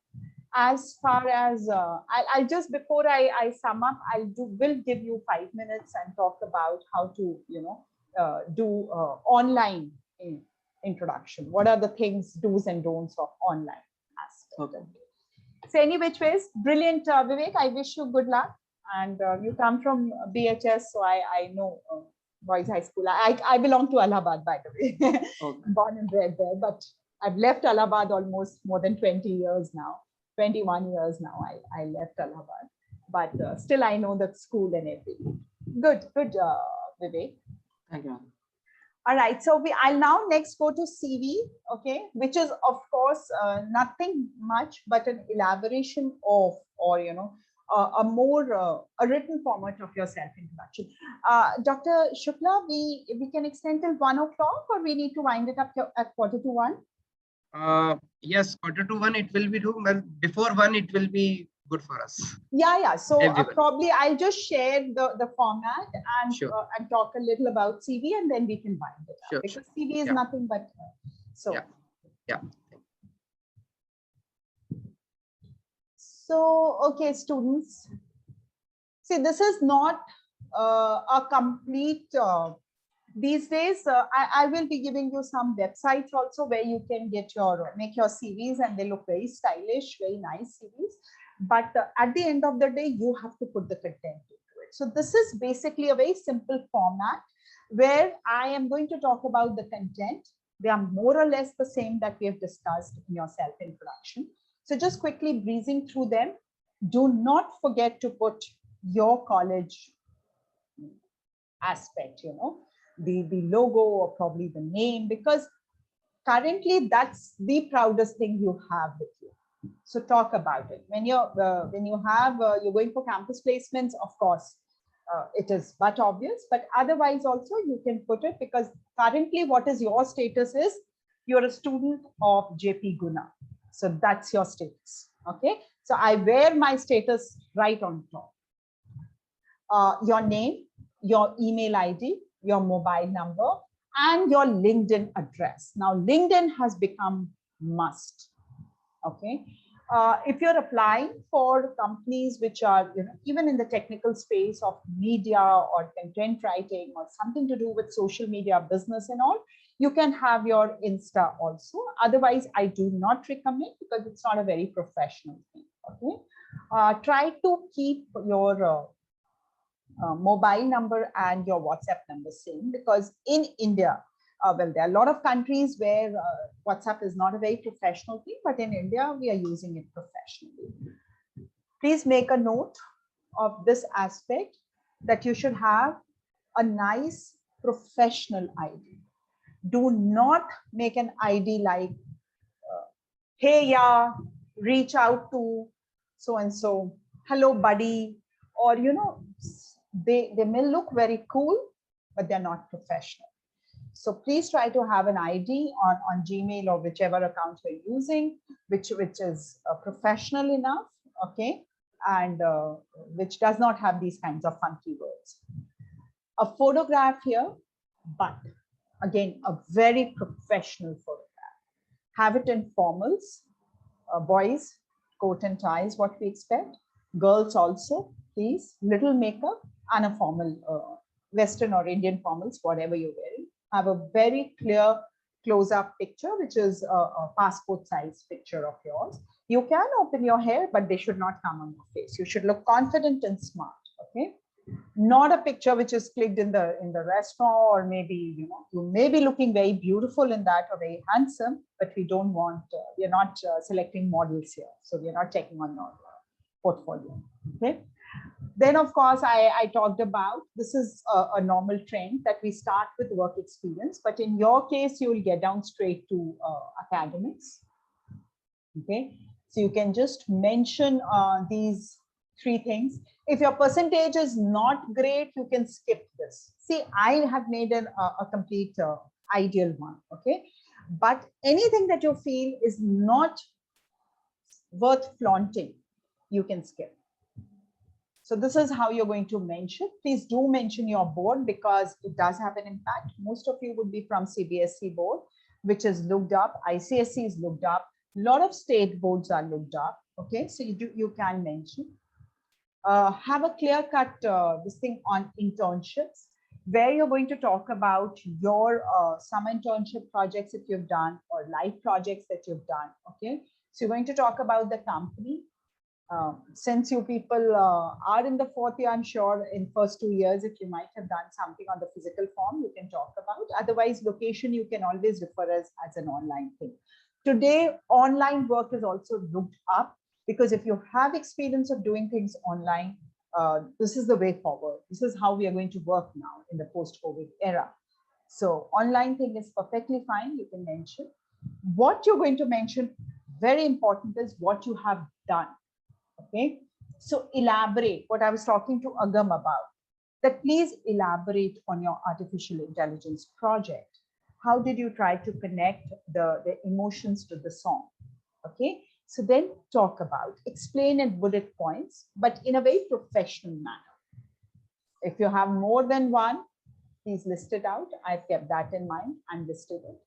As far as I'll just, before I sum up, will give you 5 minutes and talk about how to do online introduction. What are the things, do's and don'ts of online aspect? Okay. So any which ways, brilliant, Vivek. I wish you good luck. And you come from BHS, so I know Boys High School. I belong to Allahabad, by the way. Okay. Born and bred there, but I've left Allahabad almost more than 20 years now. 21 years now, I left Allahabad. But still I know the school and everything. Good, Vivek. Thank you. All right, so I'll now next go to CV, okay, which is of course nothing much but an elaboration of, or a more a written format of your self-introduction. Dr. Shukla, we can extend till 1 o'clock, or we need to wind it up at 1:45? Yes, 1:45 it will be too, but before 1 it will be good for us. Yeah. So Everyone. probably I'll just share the format and Sure. and talk a little about CV, and then we can wind it up. Sure, Because sure. CV is Yeah. nothing but so. Yeah. Yeah. So, okay, students. See, this is not a complete. These days, I will be giving you some websites also where you can get make your CVs, and they look very stylish, very nice CVs. But at the end of the day, you have to put the content into it. So this is basically a very simple format where I am going to talk about the content. They are more or less the same that we have discussed in your self-introduction. So just quickly breezing through them. Do not forget to put your college aspect, the logo or probably the name, because currently that's the proudest thing you have with you. So talk about it. When you're going for campus placements, of course, it is but obvious, but otherwise also you can put it, because currently what is your status is you're a student of JP Guna. So that's your status. Okay. So I wear my status right on top. Your name, your email ID, your mobile number, and your LinkedIn address. Now, LinkedIn has become must. Okay. If you're applying for companies which are, even in the technical space of media or content writing or something to do with social media, business and all, you can have your Insta also. Otherwise, I do not recommend, because it's not a very professional thing. Okay. Try to keep your mobile number and your WhatsApp number same, because in India, well, there are a lot of countries where WhatsApp is not a very professional thing, but in India, we are using it professionally. Please make a note of this aspect, that you should have a nice professional ID. Do not make an ID like, hey, yeah, reach out to so-and-so, hello, buddy, or, they may look very cool, but they're not professional. So please try to have an ID on Gmail or whichever account you're using, which is professional enough, okay, and which does not have these kinds of funky words. A photograph here, but again, a very professional photograph. Have it in formals, boys, coat and tie is what we expect. Girls also, please, little makeup and a formal Western or Indian formals, whatever you're wearing. Have a very clear close-up picture, which is a passport size picture of yours. You can open your hair, but they should not come on your face. You should look confident and smart. Okay, not a picture which is clicked in the restaurant, or maybe you may be looking very beautiful in that or very handsome, but we don't want. We are not selecting models here, so we are not checking on your portfolio. Okay. Then, of course, I talked about, this is a normal trend that we start with work experience, but in your case, you will get down straight to academics. Okay, so you can just mention these 3 things. If your percentage is not great, you can skip this. See, I have made a complete ideal one. Okay, but anything that you feel is not worth flaunting, you can skip. So this is how you're going to mention. Please do mention your board, because it does have an impact. Most of you would be from CBSE board, which is looked up. ICSE is looked up. A lot of state boards are looked up. Okay, so you can mention. Have a clear-cut this thing on internships, where you're going to talk about your summer internship projects that you've done, or live projects that you've done. Okay, so you're going to talk about the company. Since you people are in the 4th year, I'm sure in first 2 years, if you might have done something on the physical form, you can talk about. Otherwise, location, you can always refer as an online thing. Today, online work is also looked up, because if you have experience of doing things online, this is the way forward. This is how we are going to work now in the post-COVID era. So online thing is perfectly fine. You can mention. What you're going to mention, very important, is what you have done. Okay, So elaborate what I was talking to Agam about, that please elaborate on your artificial intelligence project. How did you try to connect the emotions to the song? Okay, so then talk about, explain in bullet points, but in a very professional manner. If you have more than one, please list it out. I've kept that in mind and listed it.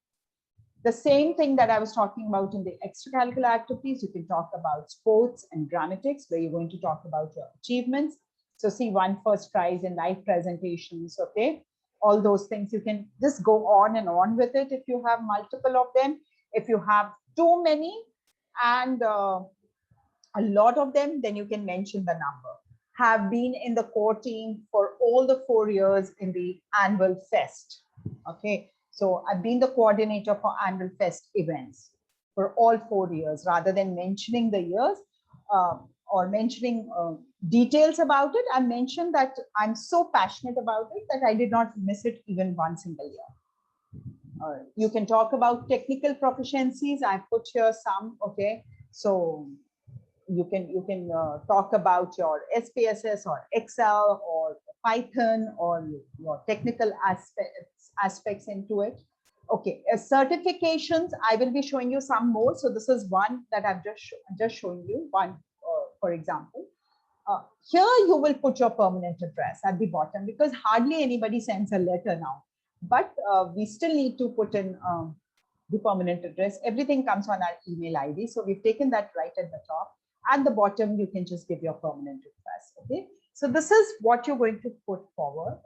The same thing that I was talking about in the extracurricular activities, you can talk about sports and dramatics, where you're going to talk about your achievements. So see, won first prize in live presentations, okay? All those things, you can just go on and on with it if you have multiple of them. If you have too many and a lot of them, then you can mention the number. Have been in the core team for all the 4 years in the annual fest, okay? So I've been the coordinator for annual fest events for all 4 years. Rather than mentioning the years or mentioning details about it, I mentioned that I'm so passionate about it that I did not miss it even one single year. You can talk about technical proficiencies. I put here some, okay? So you can talk about your SPSS or Excel or Python or your technical aspects into it. Okay, certifications, I will be showing you some more. So this is one that I've just shown you one, for example. Here you will put your permanent address at the bottom, because hardly anybody sends a letter now, but we still need to put in the permanent address. Everything comes on our email ID. So we've taken that right at the top. At the bottom, you can just give your permanent address, okay? So this is what you're going to put forward,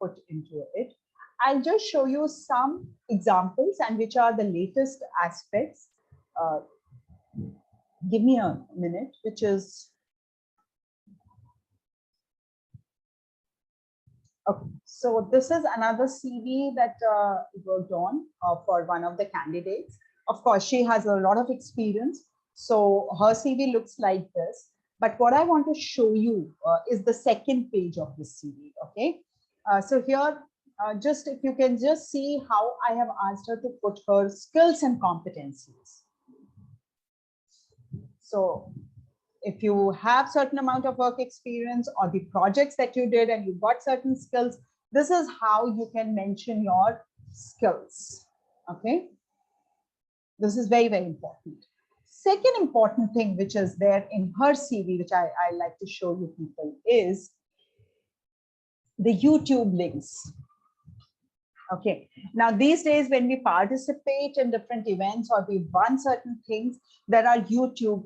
put into it. I'll just show you some examples and which are the latest aspects. Give me a minute, which is, okay. So this is another CV that worked on for one of the candidates. Of course, she has a lot of experience. So her CV looks like this. But what I want to show you is the second page of this CV, okay? So here, just if you can just see how I have asked her to put her skills and competencies. So if you have certain amount of work experience or the projects that you did and you got certain skills, this is how you can mention your skills, okay? This is very, very important. Second important thing which is there in her CV, which I like to show you people, is the YouTube links. Okay, now these days when we participate in different events or we run certain things, there are YouTube,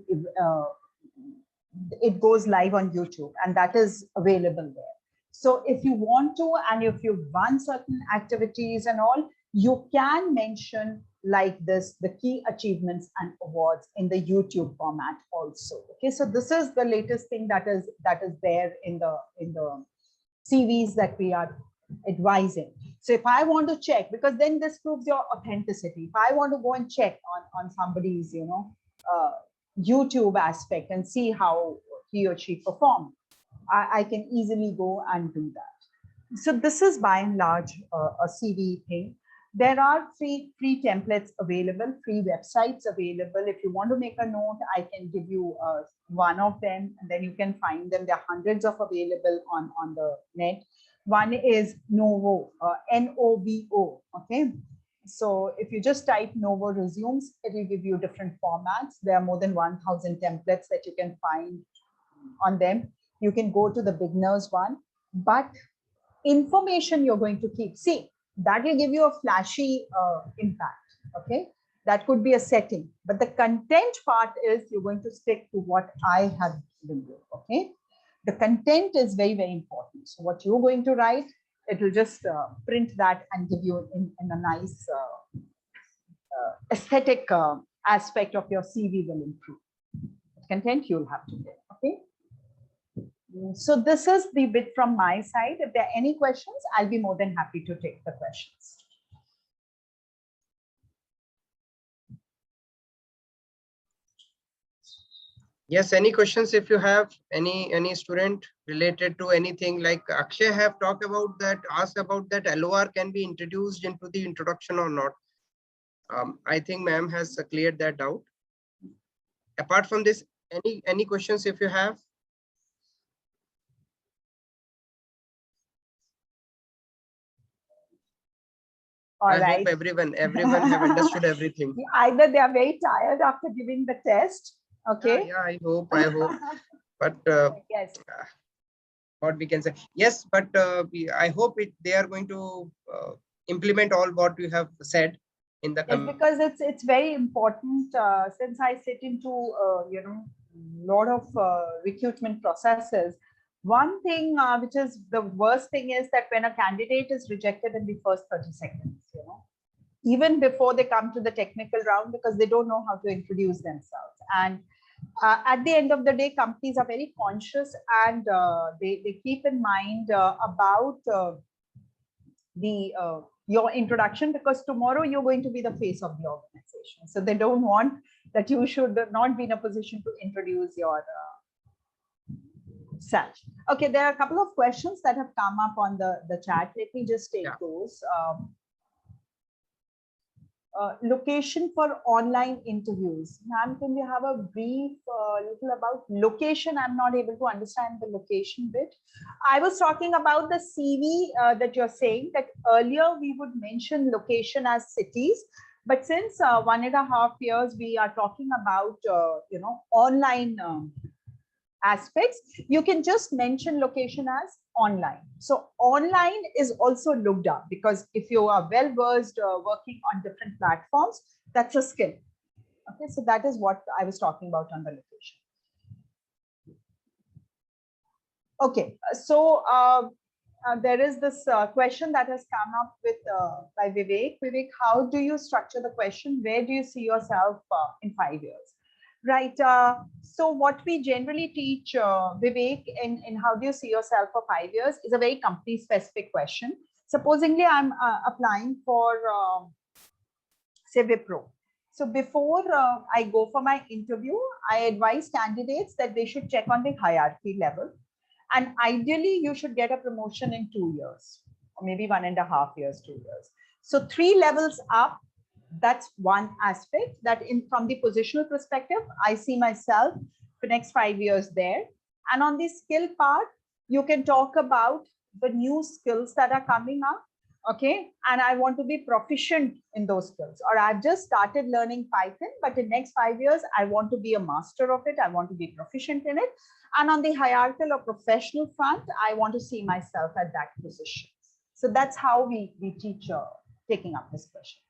it goes live on YouTube and that is available there. So if you want to, and if you run certain activities and all, you can mention like this, the key achievements and awards in the YouTube format also. Okay, so this is the latest thing that is there in the CVs that we are advising. So if I want to check, because then this proves your authenticity. If I want to go and check on somebody's, you know, YouTube aspect and see how he or she performed, I can easily go and do that. So this is by and large a CV thing. There are free templates available, free websites available. If you want to make a note, I can give you one of them, and then you can find them. There are hundreds of available on the net. One is Novo, N-O-V-O, okay? So if you just type Novo resumes, it will give you different formats. There are more than 1,000 templates that you can find on them. You can go to the beginners one, but information you're going to keep. See, that will give you a flashy impact, okay? That could be a setting, but the content part is you're going to stick to what I have given you, okay? The content is very, very important. So what you're going to write, it will just print that and give you in a nice aesthetic aspect of your CV will improve. Content you'll have to get, okay? So this is the bit from my side. If there are any questions, I'll be more than happy to take the questions. Yes, any questions if you have, any student related to anything like Akshay have talked about that, asked about that LOR can be introduced into the introduction or not. I think ma'am has cleared that out. Apart from this, any questions if you have? All I right. hope everyone have understood everything. Either they are very tired after giving the test. Okay. Yeah, I hope. But Yes. what we can say, yes, but I hope they are going to implement all what you have said in the Yes, because it's very important since I sit into lot of recruitment processes. One thing which is the worst thing is that when a candidate is rejected in the first 30 seconds, even before they come to the technical round, because they don't know how to introduce themselves. And at the end of the day, companies are very conscious, and they keep in mind about your introduction, because tomorrow you're going to be the face of the organization. So they don't want that you should not be in a position to introduce your self. Okay, there are a couple of questions that have come up on the chat. Let me just take those. Location for online interviews. Ma'am, can you have a brief little about location? I'm not able to understand the location bit. I was talking about the CV that you're saying, that earlier we would mention location as cities, but since 1.5 years we are talking about online aspects, you can just mention location as online. So online is also looked up, because if you are well versed working on different platforms, that's a skill. Okay, so that is what I was talking about on the location. Okay, so there is this question that has come up with by Vivek. Vivek, how do you structure the question? Where do you see yourself in 5 years? Right. So what we generally teach, Vivek, in how do you see yourself for 5 years is a very company specific question. Supposingly, I'm applying for, say, Wipro. So before I go for my interview, I advise candidates that they should check on the hierarchy level. And ideally, you should get a promotion in 2 years, or maybe 1.5 years, 2 years. So 3 levels up. That's one aspect that from the positional perspective, I see myself for next 5 years there. And on the skill part, you can talk about the new skills that are coming up. Okay. And I want to be proficient in those skills, or I've just started learning Python, but in next 5 years, I want to be a master of it. I want to be proficient in it. And on the hierarchical or professional front, I want to see myself at that position. So that's how we teach taking up this question.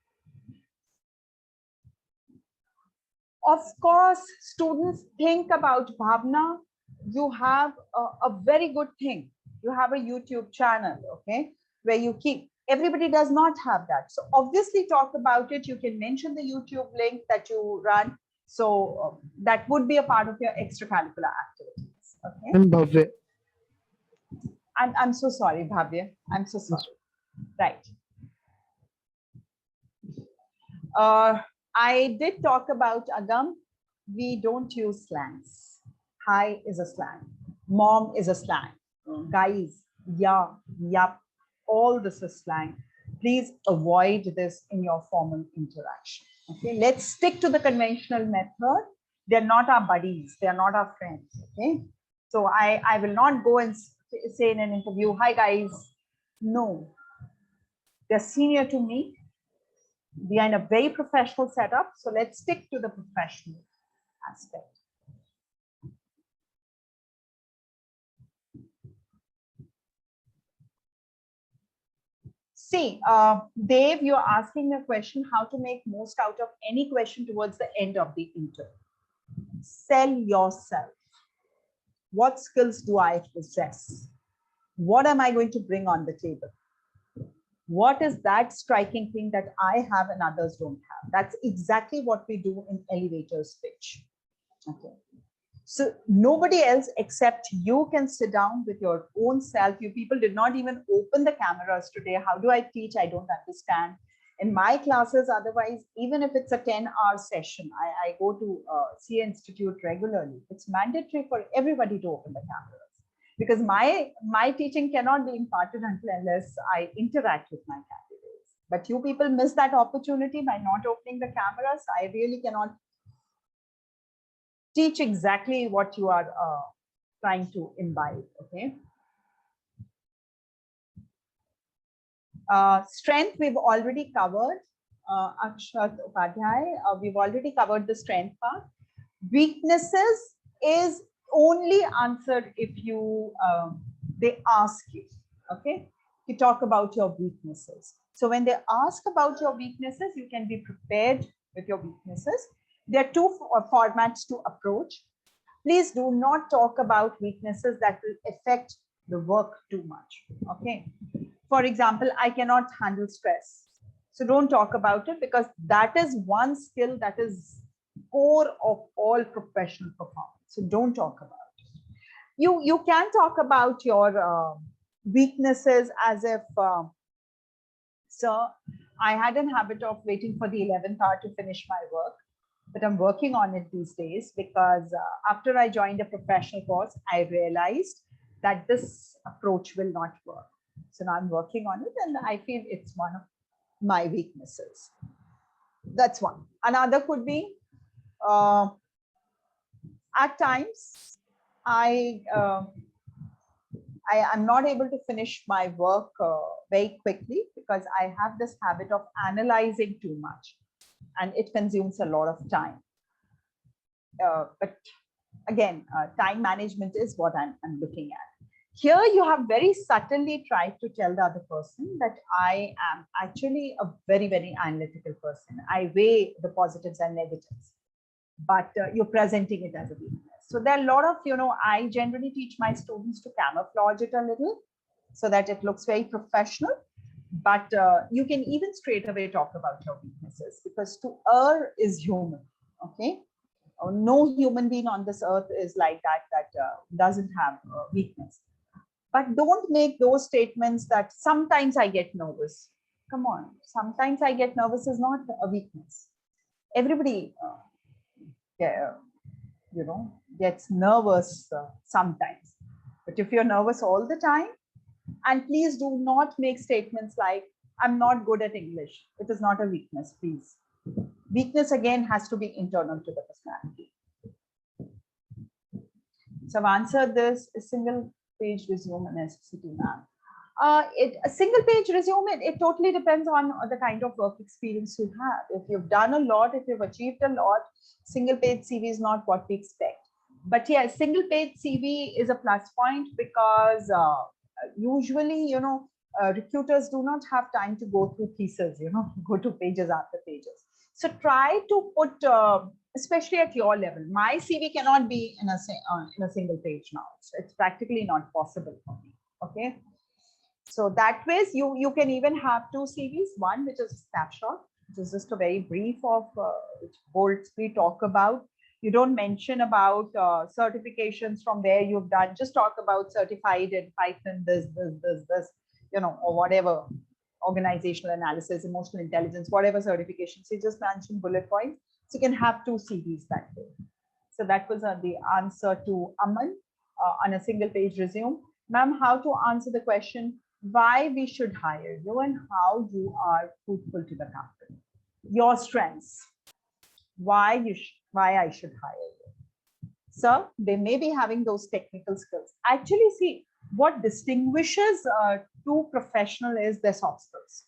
Of course, students think about Bhavna. You have a very good thing. You have a YouTube channel, okay, where you keep. Everybody does not have that. So obviously talk about it. You can mention the YouTube link that you run. So that would be a part of your extracurricular activities. Okay. I'm Bhavya. I'm so sorry, Bhavya. I'm so sorry. Right. I did talk about Agam. We don't use slangs. Hi is a slang. Mom is a slang. Guys, yeah, yup, all this is slang. Please avoid this in your formal interaction. Okay, let's stick to the conventional method. They're not our buddies. They're not our friends. Okay, so I will not go and say in an interview, hi guys. No, they're senior to me. We are in a very professional setup, so let's stick to the professional aspect. See, Dave, you're asking a question, how to make most out of any question towards the end of the interview. Sell yourself. What skills do I possess? What am I going to bring on the table? What is that striking thing that I have and others don't have? That's exactly what we do in elevator pitch. Okay. So nobody else except you can sit down with your own self. You people did not even open the cameras today. How do I teach? I don't understand. In my classes, otherwise, even if it's a 10-hour session, I go to CA Institute regularly. It's mandatory for everybody to open the cameras, because my teaching cannot be imparted unless I interact with my candidates. But you people miss that opportunity by not opening the cameras. I really cannot teach exactly what you are trying to imbibe. Okay. Strength we've already covered. Akshat Upadhyay, we've already covered the strength part. Weaknesses is only answered if you they ask you. Okay, you talk about your weaknesses. So when they ask about your weaknesses, you can be prepared with your weaknesses. There are two formats to approach. Please do not talk about weaknesses that will affect the work too much. Okay. For example, I cannot handle stress. So don't talk about it, because that is one skill that is core of all professional performance. So don't talk about it. You can talk about your weaknesses as if, sir, I had a habit of waiting for the 11th hour to finish my work, but I'm working on it these days, because after I joined a professional course, I realized that this approach will not work. So now I'm working on it, and I feel it's one of my weaknesses. That's one. Another could be, at times, I am not able to finish my work very quickly, because I have this habit of analyzing too much, and it consumes a lot of time. But again, time management is what I'm looking at. Here you have very subtly tried to tell the other person that I am actually a very, very analytical person. I weigh the positives and negatives, but you're presenting it as a weakness. So there are a lot of, I generally teach my students to camouflage it a little so that it looks very professional. But you can even straight away talk about your weaknesses, because to err is human. Okay. No human being on this earth is like that doesn't have weakness. But don't make those statements that sometimes I get nervous. Come on, sometimes I get nervous is not a weakness. Everybody, gets nervous sometimes. But if you're nervous all the time, and please do not make statements like, I'm not good at English. It is not a weakness, please. Weakness again has to be internal to the personality. So I've answered this. A single page resume a necessity, ma'am. A single page resume, it totally depends on the kind of work experience you have. If you've done a lot, if you've achieved a lot, single page CV is not what we expect. But yeah, single page CV is a plus point, because usually, recruiters do not have time to go through pieces, go to pages after pages. So try to put, especially at your level, my CV cannot be in a single page now. It's practically not possible for me. Okay. So that way, you can even have two CVs, one which is a snapshot, which is just a very brief of which bolts we talk about. You don't mention about certifications from where you've done, just talk about certified in Python, this, or whatever, organizational analysis, emotional intelligence, whatever certifications, you just mention bullet points. So you can have two CVs that way. So that was the answer to Aman on a single page resume. Ma'am, how to answer the question, why we should hire you and how you are fruitful to the company. Your strengths, why I should hire you. So they may be having those technical skills. Actually, see, what distinguishes two professional is their soft skills.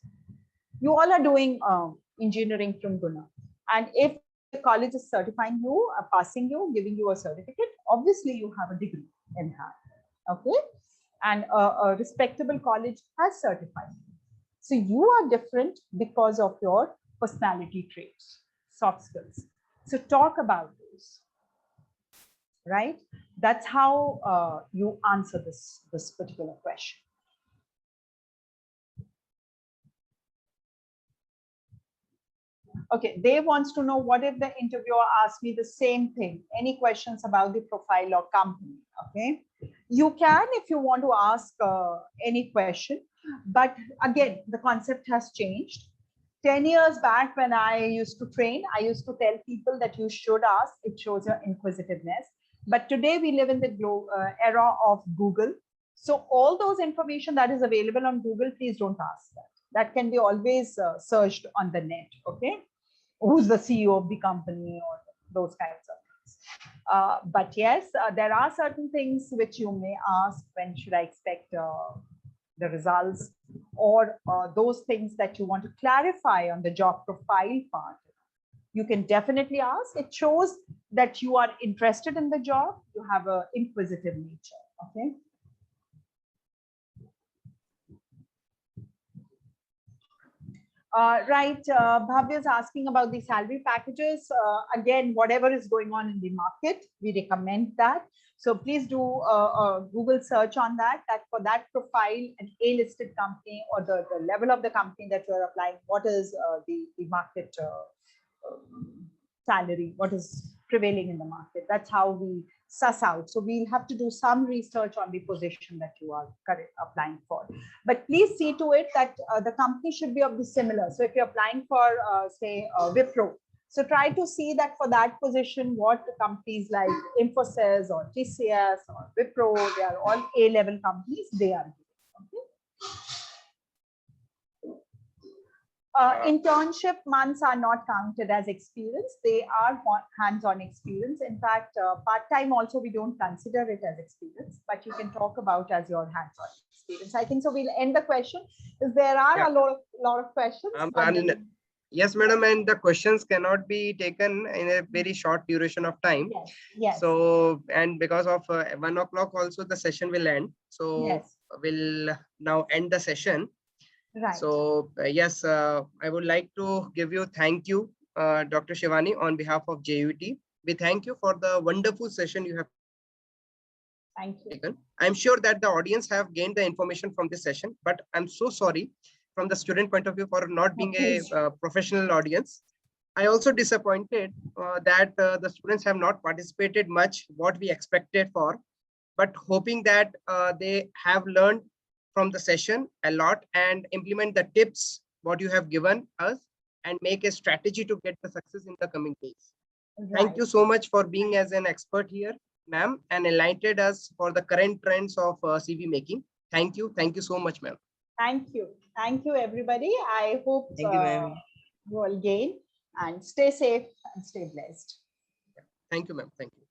You all are doing engineering from Guna. And if the college is certifying you, passing you, giving you a certificate, obviously you have a degree in hand. Okay. And a respectable college has certified you. So you are different because of your personality traits, soft skills. So talk about those, right? That's how you answer this particular question. Okay, Dave wants to know, what if the interviewer asks me the same thing? Any questions about the profile or company? Okay, you can, if you want to ask any question, but again, the concept has changed. 10 years back when I used to train, I used to tell people that you should ask, it shows your inquisitiveness. But today we live in the era of Google. So all those information that is available on Google, please don't ask that. That can be always searched on the net, okay? Who's the CEO of the company or those kinds of things. But yes, there are certain things which you may ask, when should I expect the results, or those things that you want to clarify on the job profile part, you can definitely ask. It shows that you are interested in the job, you have an inquisitive nature. Okay. Right, Bhavya is asking about the salary packages. Again, whatever is going on in the market, we recommend that. So please do a Google search on that, for that profile, an A-listed company or the level of the company that you're applying, what is the market salary, what is prevailing in the market. That's how we suss out. So we'll have to do some research on the position that you are applying for. But please see to it that the company should be of the similar. So if you're applying for, say, Wipro, so try to see that for that position, what the companies like Infosys or TCS or Wipro, they are all A-level companies, they are. Internship months are not counted as experience. They are hands-on experience. In fact, part-time also we don't consider it as experience, but you can talk about as your hands-on experience. I think so. We'll end the question because there are a lot of questions. Yes, madam, and the questions cannot be taken in a very short duration of time. Yes. Yes. So, and because of 1 o'clock also the session will end. So yes, we'll now end the session. right. So yes, I would like to give you thank you, Dr. Shivani, on behalf of JUT. We thank you for the wonderful session you have Thank you. taken. I'm sure that the audience have gained the information from this session, but I'm so sorry from the student point of view for not being a professional audience. I also disappointed that the students have not participated much what we expected for, but hoping that they have learned from the session a lot and implement the tips what you have given us and make a strategy to get the success in the coming days. Right. Thank you so much for being as an expert here, ma'am, and enlightened us for the current trends of CV making. Thank you. Thank you so much, ma'am. Thank you. Thank you, everybody. I hope Thank you, ma'am. you all gain and stay safe and stay blessed. Thank you, ma'am. Thank you.